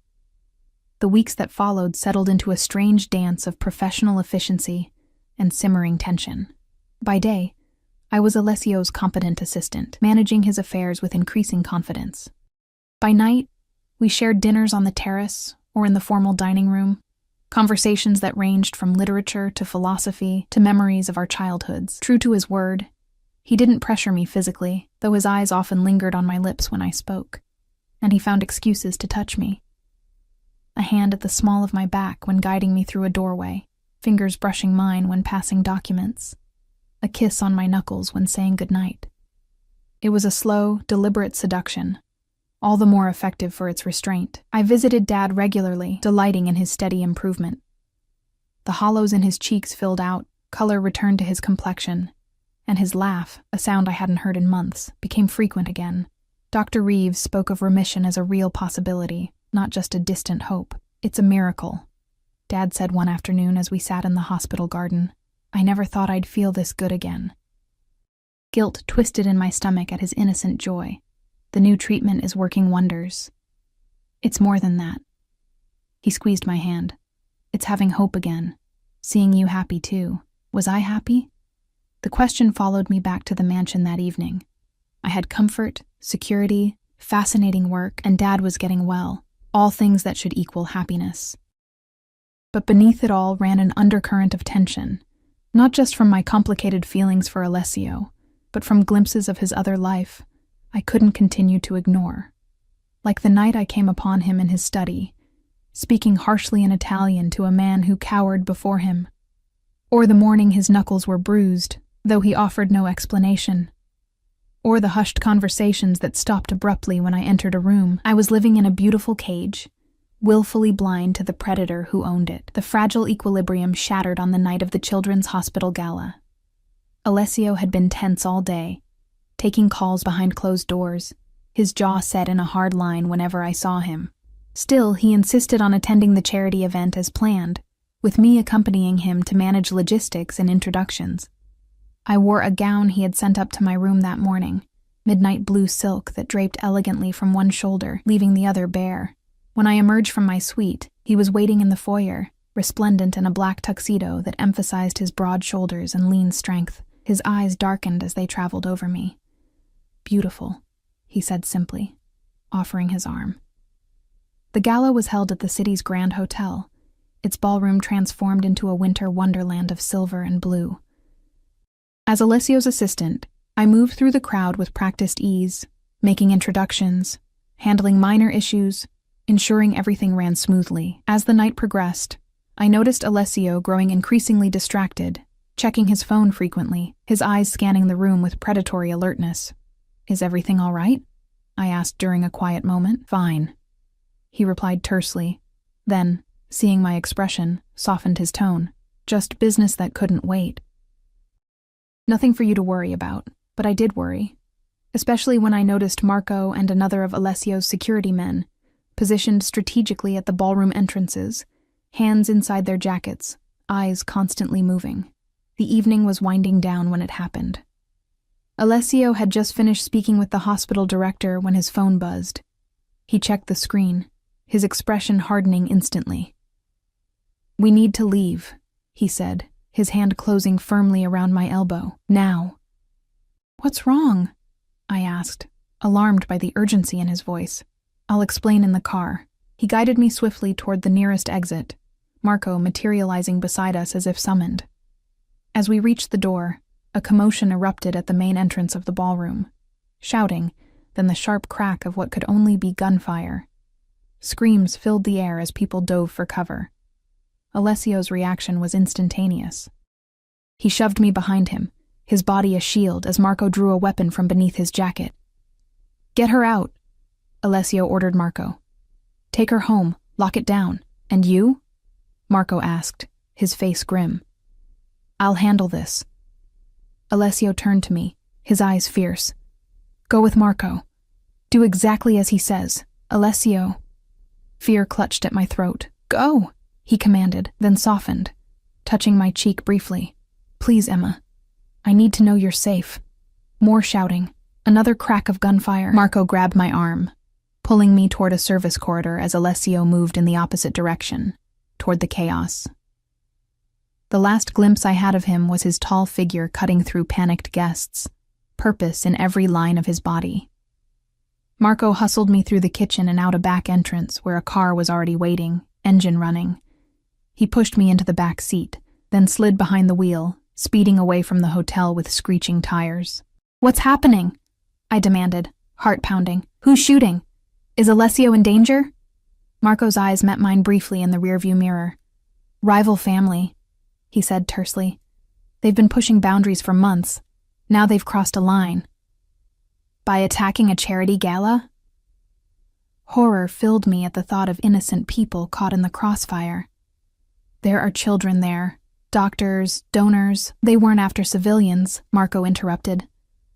The weeks that followed settled into a strange dance of professional efficiency and simmering tension. By day, I was Alessio's competent assistant, managing his affairs with increasing confidence. By night, we shared dinners on the terrace or in the formal dining room, conversations that ranged from literature to philosophy to memories of our childhoods. True to his word, he didn't pressure me physically, though his eyes often lingered on my lips when I spoke, and he found excuses to touch me. A hand at the small of my back when guiding me through a doorway, fingers brushing mine when passing documents, a kiss on my knuckles when saying goodnight. It was a slow, deliberate seduction, all the more effective for its restraint. I visited Dad regularly, delighting in his steady improvement. The hollows in his cheeks filled out, color returned to his complexion, and his laugh, a sound I hadn't heard in months, became frequent again. Dr. Reeves spoke of remission as a real possibility, not just a distant hope. It's a miracle, Dad said one afternoon as we sat in the hospital garden. I never thought I'd feel this good again. Guilt twisted in my stomach at his innocent joy. The new treatment is working wonders. It's more than that. He squeezed my hand. It's having hope again. Seeing you happy too. Was I happy? The question followed me back to the mansion that evening. I had comfort, security, fascinating work, and Dad was getting well. All things that should equal happiness. But beneath it all ran an undercurrent of tension, not just from my complicated feelings for Alessio, but from glimpses of his other life I couldn't continue to ignore. Like the night I came upon him in his study, speaking harshly in Italian to a man who cowered before him. Or the morning his knuckles were bruised, though he offered no explanation. Or the hushed conversations that stopped abruptly when I entered a room. I was living in a beautiful cage, willfully blind to the predator who owned it. The fragile equilibrium shattered on the night of the Children's Hospital Gala. Alessio had been tense all day, taking calls behind closed doors, his jaw set in a hard line whenever I saw him. Still, he insisted on attending the charity event as planned, with me accompanying him to manage logistics and introductions. I wore a gown he had sent up to my room that morning, midnight blue silk that draped elegantly from one shoulder, leaving the other bare. When I emerged from my suite, he was waiting in the foyer, resplendent in a black tuxedo that emphasized his broad shoulders and lean strength. His eyes darkened as they traveled over me. Beautiful, he said simply, offering his arm. The gala was held at the city's Grand Hotel, its ballroom transformed into a winter wonderland of silver and blue. As Alessio's assistant, I moved through the crowd with practiced ease, making introductions, handling minor issues, ensuring everything ran smoothly. As the night progressed, I noticed Alessio growing increasingly distracted, checking his phone frequently, his eyes scanning the room with predatory alertness. "Is everything all right?" I asked during a quiet moment. "Fine," he replied tersely. Then, seeing my expression, softened his tone. "Just business that couldn't wait." Nothing for you to worry about, but I did worry, especially when I noticed Marco and another of Alessio's security men, positioned strategically at the ballroom entrances, hands inside their jackets, eyes constantly moving. The evening was winding down when it happened. Alessio had just finished speaking with the hospital director when his phone buzzed. He checked the screen, his expression hardening instantly. "We need to leave," he said, his hand closing firmly around my elbow. "Now." "What's wrong?" I asked, alarmed by the urgency in his voice. "I'll explain in the car." He guided me swiftly toward the nearest exit, Marco materializing beside us as if summoned. As we reached the door, a commotion erupted at the main entrance of the ballroom. Shouting, then the sharp crack of what could only be gunfire. Screams filled the air as people dove for cover. Alessio's reaction was instantaneous. He shoved me behind him, his body a shield as Marco drew a weapon from beneath his jacket. "Get her out," Alessio ordered Marco. "Take her home, lock it down. And you?" Marco asked, his face grim. "I'll handle this." Alessio turned to me, his eyes fierce. "Go with Marco. Do exactly as he says, Alessio." Fear clutched at my throat. "Go," he commanded, then softened, touching my cheek briefly. "Please, Emma. I need to know you're safe." More shouting. Another crack of gunfire. Marco grabbed my arm, pulling me toward a service corridor as Alessio moved in the opposite direction, toward the chaos. The last glimpse I had of him was his tall figure cutting through panicked guests, purpose in every line of his body. Marco hustled me through the kitchen and out a back entrance where a car was already waiting, engine running. He pushed me into the back seat, then slid behind the wheel, speeding away from the hotel with screeching tires. "What's happening?" I demanded, heart pounding. "Who's shooting? Is Alessio in danger?" Marco's eyes met mine briefly in the rearview mirror. "Rival family," he said tersely. "They've been pushing boundaries for months. Now they've crossed a line." "By attacking a charity gala?" Horror filled me at the thought of innocent people caught in the crossfire. "There are children there, doctors, donors. They weren't after civilians," Marco interrupted.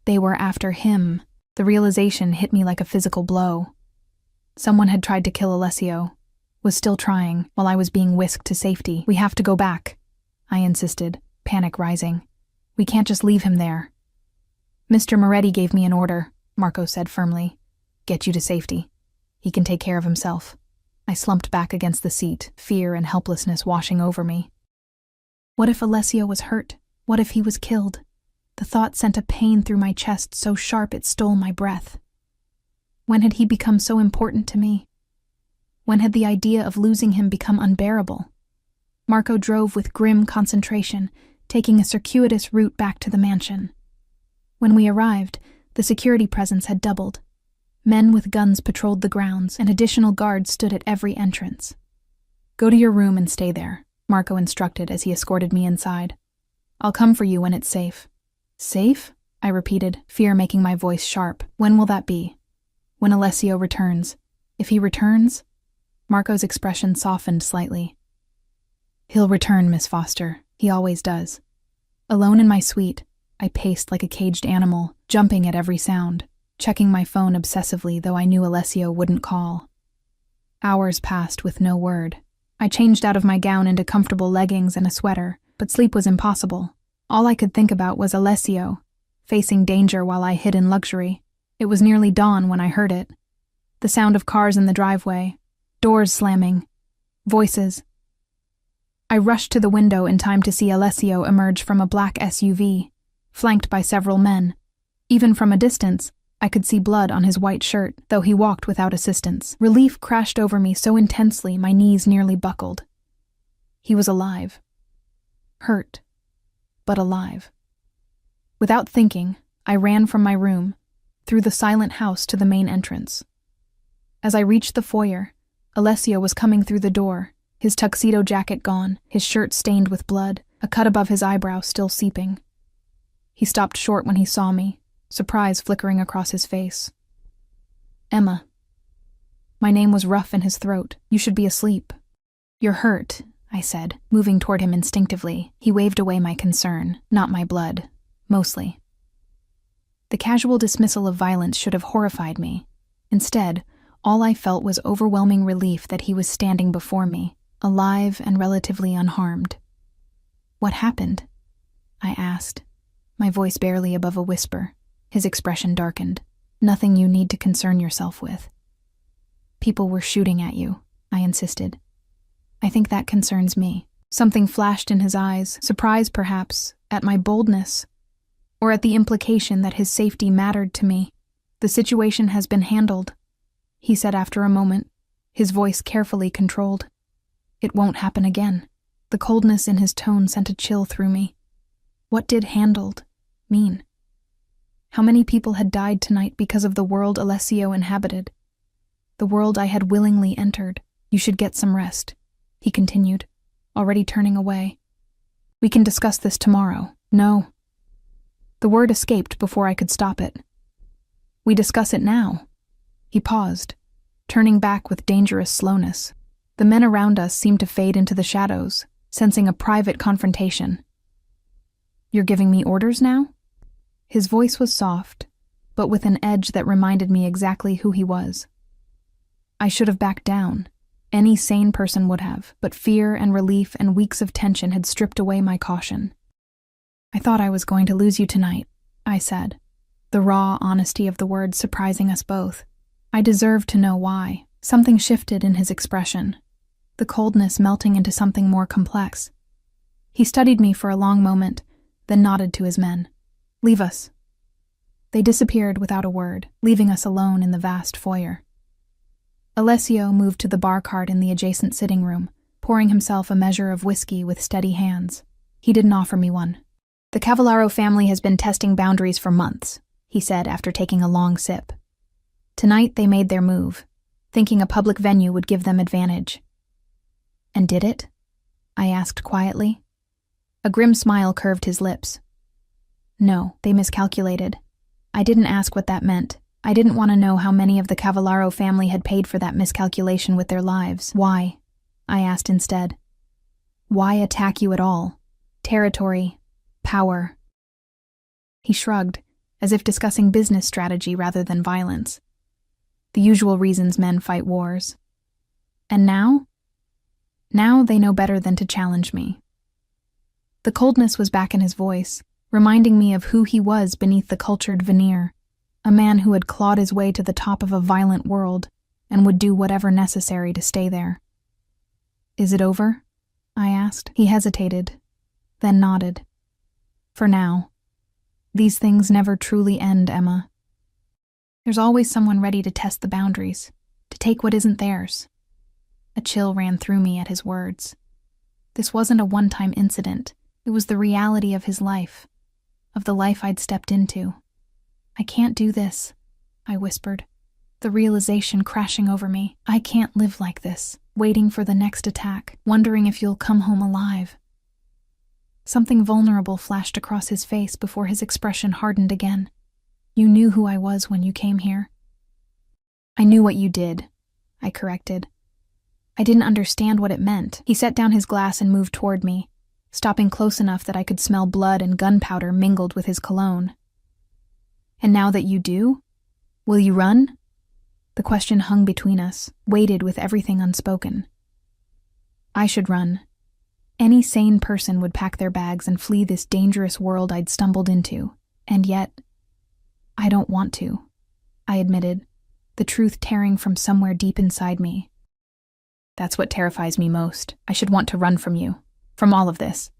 "They were after him." The realization hit me like a physical blow. Someone had tried to kill Alessio, was still trying, while I was being whisked to safety. "We have to go back," I insisted, panic rising. "We can't just leave him there." "Mr. Moretti gave me an order," Marco said firmly. "Get you to safety. He can take care of himself." I slumped back against the seat, fear and helplessness washing over me. What if Alessio was hurt? What if he was killed? The thought sent a pain through my chest so sharp it stole my breath. When had he become so important to me? When had the idea of losing him become unbearable? Marco drove with grim concentration, taking a circuitous route back to the mansion. When we arrived, the security presence had doubled. Men with guns patrolled the grounds, and additional guards stood at every entrance. "Go to your room and stay there," Marco instructed as he escorted me inside. "I'll come for you when it's safe." "Safe?" I repeated, fear making my voice sharp. "When will that be?" "When Alessio returns." "If he returns?" Marco's expression softened slightly. "He'll return, Miss Foster. He always does." Alone in my suite, I paced like a caged animal, jumping at every sound, checking my phone obsessively, though I knew Alessio wouldn't call. Hours passed with no word. I changed out of my gown into comfortable leggings and a sweater, but sleep was impossible. All I could think about was Alessio, facing danger while I hid in luxury. It was nearly dawn when I heard it. The sound of cars in the driveway, doors slamming, voices. I rushed to the window in time to see Alessio emerge from a black SUV, flanked by several men. Even from a distance, I could see blood on his white shirt, though he walked without assistance. Relief crashed over me so intensely my knees nearly buckled. He was alive. Hurt, but alive. Without thinking, I ran from my room, through the silent house to the main entrance. As I reached the foyer, Alessio was coming through the door, his tuxedo jacket gone, his shirt stained with blood, a cut above his eyebrow still seeping. He stopped short when he saw me, surprise flickering across his face. "Emma." My name was rough in his throat. "You should be asleep." "You're hurt," I said, moving toward him instinctively. He waved away my concern, not my blood, mostly. The casual dismissal of violence should have horrified me. Instead, all I felt was overwhelming relief that he was standing before me, alive and relatively unharmed. "What happened?" I asked, my voice barely above a whisper. His expression darkened. "Nothing you need to concern yourself with." "People were shooting at you," I insisted. "I think that concerns me." Something flashed in his eyes, surprise perhaps, at my boldness, or at the implication that his safety mattered to me. "The situation has been handled," he said after a moment, his voice carefully controlled. "It won't happen again." The coldness in his tone sent a chill through me. What did handled mean? How many people had died tonight because of the world Alessio inhabited? The world I had willingly entered. "You should get some rest," he continued, already turning away. "We can discuss this tomorrow." "No." The word escaped before I could stop it. "We discuss it now." He paused, turning back with dangerous slowness. The men around us seemed to fade into the shadows, sensing a private confrontation. "You're giving me orders now?" His voice was soft, but with an edge that reminded me exactly who he was. I should have backed down. Any sane person would have, but fear and relief and weeks of tension had stripped away my caution. "I thought I was going to lose you tonight," I said, the raw honesty of the words surprising us both. I deserved to know why. Something shifted in his expression, the coldness melting into something more complex. He studied me for a long moment, then nodded to his men. "Leave us." They disappeared without a word, leaving us alone in the vast foyer. Alessio moved to the bar cart in the adjacent sitting room, pouring himself a measure of whiskey with steady hands. He didn't offer me one. "The Cavallaro family has been testing boundaries for months," he said after taking a long sip. "Tonight they made their move, thinking a public venue would give them advantage." "And did it?" I asked quietly. A grim smile curved his lips. "No, they miscalculated. I didn't ask what that meant. I didn't want to know how many of the Cavallaro family had paid for that miscalculation with their lives." "Why?" I asked instead. "Why attack you at all? Territory, power." He shrugged, as if discussing business strategy rather than violence. The usual reasons men fight wars. "And now?" "Now they know better than to challenge me." The coldness was back in his voice, reminding me of who he was beneath the cultured veneer, a man who had clawed his way to the top of a violent world and would do whatever necessary to stay there. "Is it over?" I asked. He hesitated, then nodded. "For now. These things never truly end, Emma. There's always someone ready to test the boundaries, to take what isn't theirs." A chill ran through me at his words. This wasn't a one-time incident. It was the reality of his life, of the life I'd stepped into. "I can't do this," I whispered, the realization crashing over me. "I can't live like this, waiting for the next attack, wondering if you'll come home alive." Something vulnerable flashed across his face before his expression hardened again. "You knew who I was when you came here." "I knew what you did," I corrected. I didn't understand what it meant. He set down his glass and moved toward me, stopping close enough that I could smell blood and gunpowder mingled with his cologne. "And now that you do, will you run?" The question hung between us, weighted with everything unspoken. I should run. Any sane person would pack their bags and flee this dangerous world I'd stumbled into, and yet, I don't want to, I admitted, the truth tearing from somewhere deep inside me. "That's what terrifies me most. I should want to run from you, from all of this.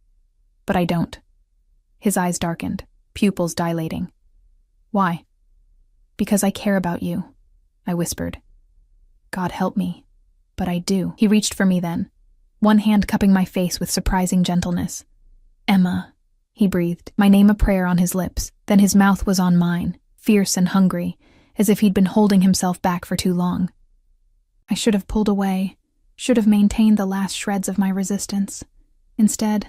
But I don't." His eyes darkened, pupils dilating. "Why?" "Because I care about you," I whispered. "God help me, but I do." He reached for me then, one hand cupping my face with surprising gentleness. "Emma," he breathed, my name a prayer on his lips. Then his mouth was on mine, fierce and hungry, as if he'd been holding himself back for too long. I should have pulled away, should have maintained the last shreds of my resistance. Instead,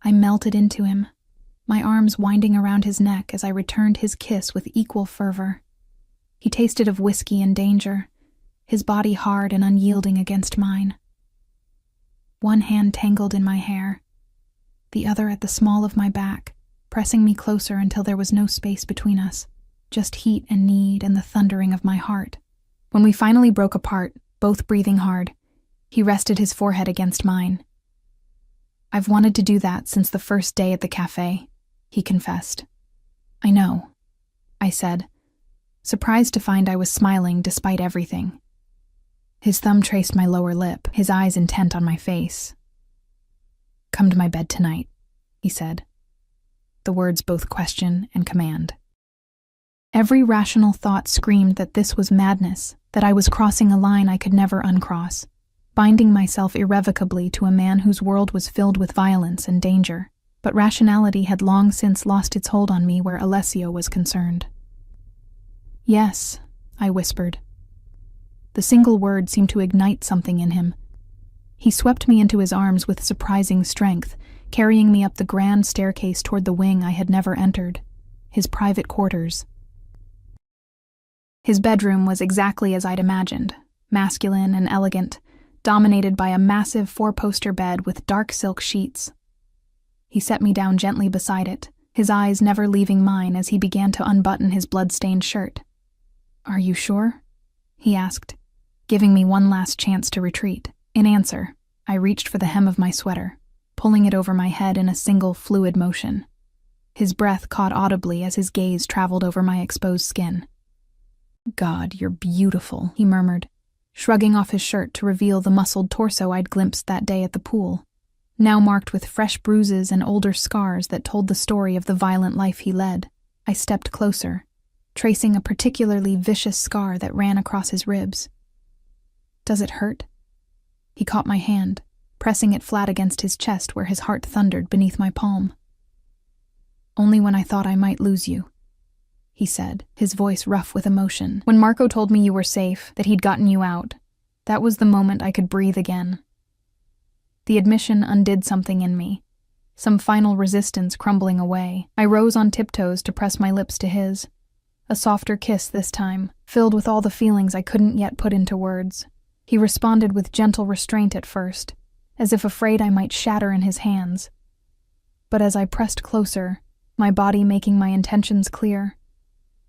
I melted into him, my arms winding around his neck as I returned his kiss with equal fervor. He tasted of whiskey and danger, his body hard and unyielding against mine. One hand tangled in my hair, the other at the small of my back, pressing me closer until there was no space between us, just heat and need and the thundering of my heart. When we finally broke apart, both breathing hard, he rested his forehead against mine. "I've wanted to do that since the first day at the cafe," he confessed. "I know," I said, surprised to find I was smiling despite everything. His thumb traced my lower lip, his eyes intent on my face. "Come to my bed tonight," he said, the words both question and command. Every rational thought screamed that this was madness, that I was crossing a line I could never uncross, binding myself irrevocably to a man whose world was filled with violence and danger. But rationality had long since lost its hold on me where Alessio was concerned. "Yes," I whispered. The single word seemed to ignite something in him. He swept me into his arms with surprising strength, carrying me up the grand staircase toward the wing I had never entered, his private quarters. His bedroom was exactly as I'd imagined, masculine and elegant, dominated by a massive four-poster bed with dark silk sheets. He set me down gently beside it, his eyes never leaving mine as he began to unbutton his blood-stained shirt. "Are you sure?" he asked, giving me one last chance to retreat. In answer, I reached for the hem of my sweater, pulling it over my head in a single fluid motion. His breath caught audibly as his gaze traveled over my exposed skin. "God, you're beautiful," he murmured, shrugging off his shirt to reveal the muscled torso I'd glimpsed that day at the pool, now marked with fresh bruises and older scars that told the story of the violent life he led. I stepped closer, tracing a particularly vicious scar that ran across his ribs. "Does it hurt?" He caught my hand, pressing it flat against his chest where his heart thundered beneath my palm. "Only when I thought I might lose you," he said, his voice rough with emotion. "When Marco told me you were safe, that he'd gotten you out, that was the moment I could breathe again." The admission undid something in me, some final resistance crumbling away. I rose on tiptoes to press my lips to his, a softer kiss this time, filled with all the feelings I couldn't yet put into words. He responded with gentle restraint at first, as if afraid I might shatter in his hands. But as I pressed closer, my body making my intentions clear,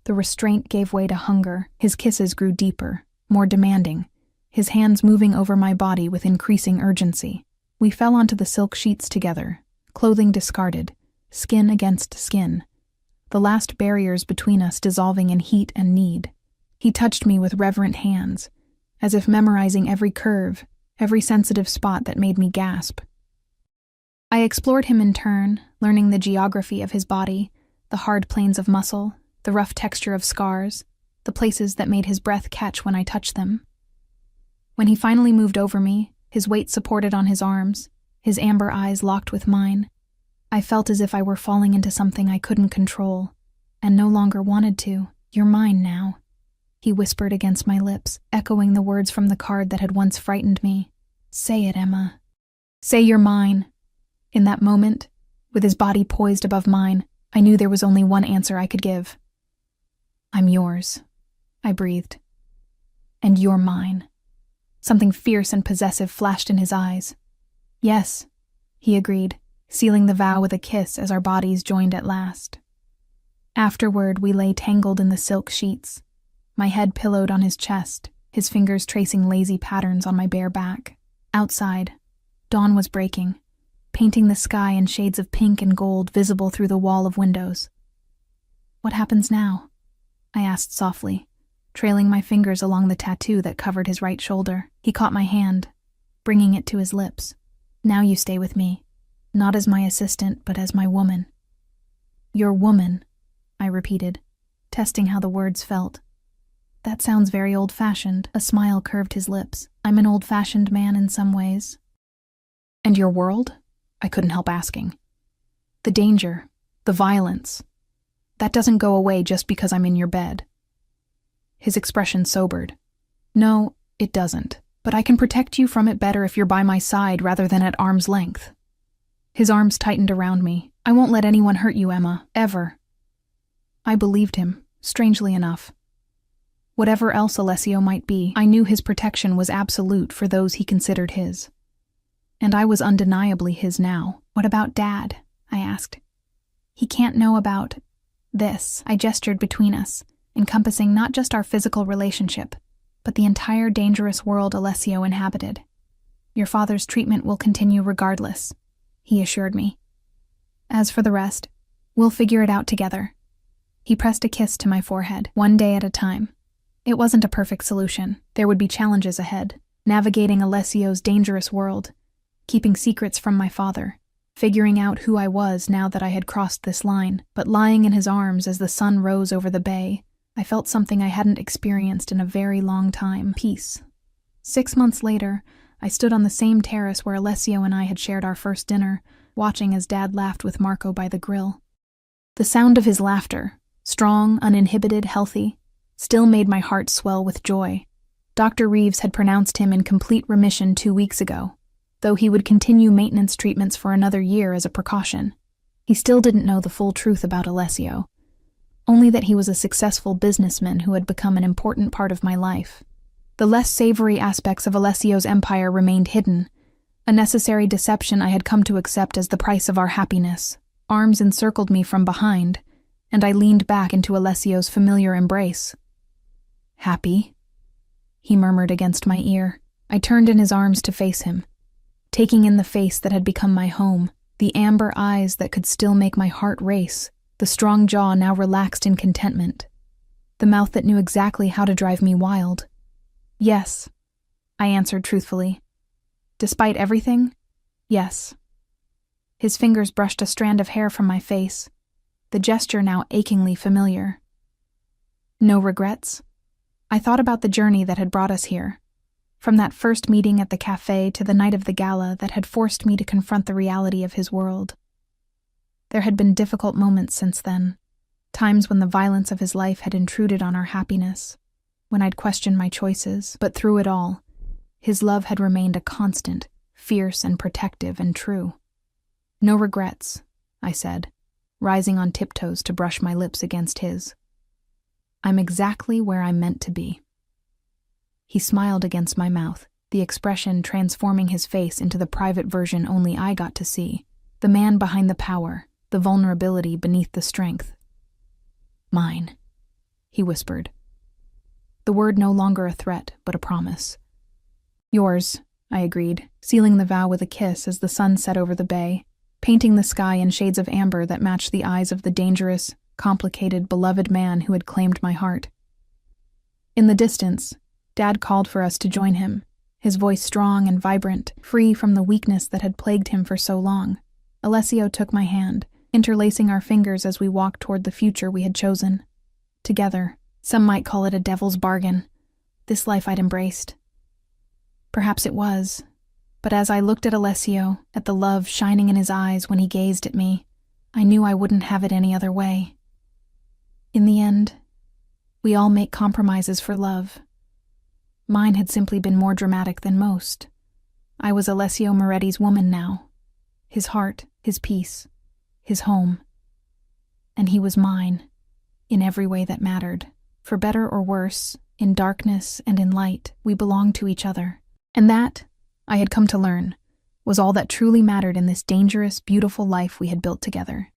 the restraint gave way to hunger. His kisses grew deeper, more demanding, his hands moving over my body with increasing urgency. We fell onto the silk sheets together, clothing discarded, skin against skin, the last barriers between us dissolving in heat and need. He touched me with reverent hands, as if memorizing every curve, every sensitive spot that made me gasp. I explored him in turn, learning the geography of his body, the hard planes of muscle, the rough texture of scars, the places that made his breath catch when I touched them. When he finally moved over me, his weight supported on his arms, his amber eyes locked with mine, I felt as if I were falling into something I couldn't control, and no longer wanted to. "You're mine now," he whispered against my lips, echoing the words from the card that had once frightened me. "Say it, Emma. Say you're mine." In that moment, with his body poised above mine, I knew there was only one answer I could give. "I'm yours," I breathed. "And you're mine." Something fierce and possessive flashed in his eyes. "Yes," he agreed, sealing the vow with a kiss as our bodies joined at last. Afterward, we lay tangled in the silk sheets, my head pillowed on his chest, his fingers tracing lazy patterns on my bare back. Outside, dawn was breaking, painting the sky in shades of pink and gold visible through the wall of windows. "What happens now?" I asked softly, trailing my fingers along the tattoo that covered his right shoulder. He caught my hand, bringing it to his lips. "Now you stay with me, not as my assistant, but as my woman." "Your woman," I repeated, testing how the words felt. "That sounds very old-fashioned." A smile curved his lips. "I'm an old-fashioned man in some ways." "And your world?" I couldn't help asking. "The danger, the violence, that doesn't go away just because I'm in your bed." His expression sobered. "No, it doesn't," But I can protect you from it better if you're by my side rather than at arm's length. His arms tightened around me. I won't let anyone hurt you, Emma, ever. I believed him, strangely enough. Whatever else Alessio might be, I knew his protection was absolute for those he considered his. And I was undeniably his now. What about Dad? I asked. He can't know about this. I gestured between us, encompassing not just our physical relationship, but the entire dangerous world Alessio inhabited. Your father's treatment will continue regardless, he assured me. As for the rest, we'll figure it out together. He pressed a kiss to my forehead, one day at a time. It wasn't a perfect solution. There would be challenges ahead, navigating Alessio's dangerous world, keeping secrets from my father, figuring out who I was now that I had crossed this line. But lying in his arms as the sun rose over the bay, I felt something I hadn't experienced in a very long time: peace. 6 months later, I stood on the same terrace where Alessio and I had shared our first dinner, watching as Dad laughed with Marco by the grill. The sound of his laughter, strong, uninhibited, healthy, still made my heart swell with joy. Dr. Reeves had pronounced him in complete remission 2 weeks ago, though he would continue maintenance treatments for another year as a precaution. He still didn't know the full truth about Alessio, only that he was a successful businessman who had become an important part of my life. The less savory aspects of Alessio's empire remained hidden, a necessary deception I had come to accept as the price of our happiness. Arms encircled me from behind, and I leaned back into Alessio's familiar embrace. "Happy?" he murmured against my ear. I turned in his arms to face him, taking in the face that had become my home, the amber eyes that could still make my heart race, the strong jaw now relaxed in contentment, the mouth that knew exactly how to drive me wild. "Yes," I answered truthfully. "Despite everything, yes." His fingers brushed a strand of hair from my face, the gesture now achingly familiar. "No regrets?" I thought about the journey that had brought us here, from that first meeting at the cafe to the night of the gala that had forced me to confront the reality of his world. There had been difficult moments since then, times when the violence of his life had intruded on our happiness, when I'd questioned my choices, but through it all, his love had remained a constant, fierce and protective and true. "No regrets," I said, rising on tiptoes to brush my lips against his. "I'm exactly where I'm meant to be." He smiled against my mouth, the expression transforming his face into the private version only I got to see, the man behind the power, the vulnerability beneath the strength. "Mine," he whispered. The word no longer a threat, but a promise. "Yours," I agreed, sealing the vow with a kiss as the sun set over the bay, painting the sky in shades of amber that matched the eyes of the dangerous, complicated, beloved man who had claimed my heart. In the distance, Dad called for us to join him, his voice strong and vibrant, free from the weakness that had plagued him for so long. Alessio took my hand, interlacing our fingers as we walked toward the future we had chosen. Together, some might call it a devil's bargain, this life I'd embraced. Perhaps it was, but as I looked at Alessio, at the love shining in his eyes when he gazed at me, I knew I wouldn't have it any other way. In the end, we all make compromises for love. Mine had simply been more dramatic than most. I was Alessio Moretti's woman now, his heart, his peace, his home. And he was mine, in every way that mattered. For better or worse, in darkness and in light, we belonged to each other. And that, I had come to learn, was all that truly mattered in this dangerous, beautiful life we had built together.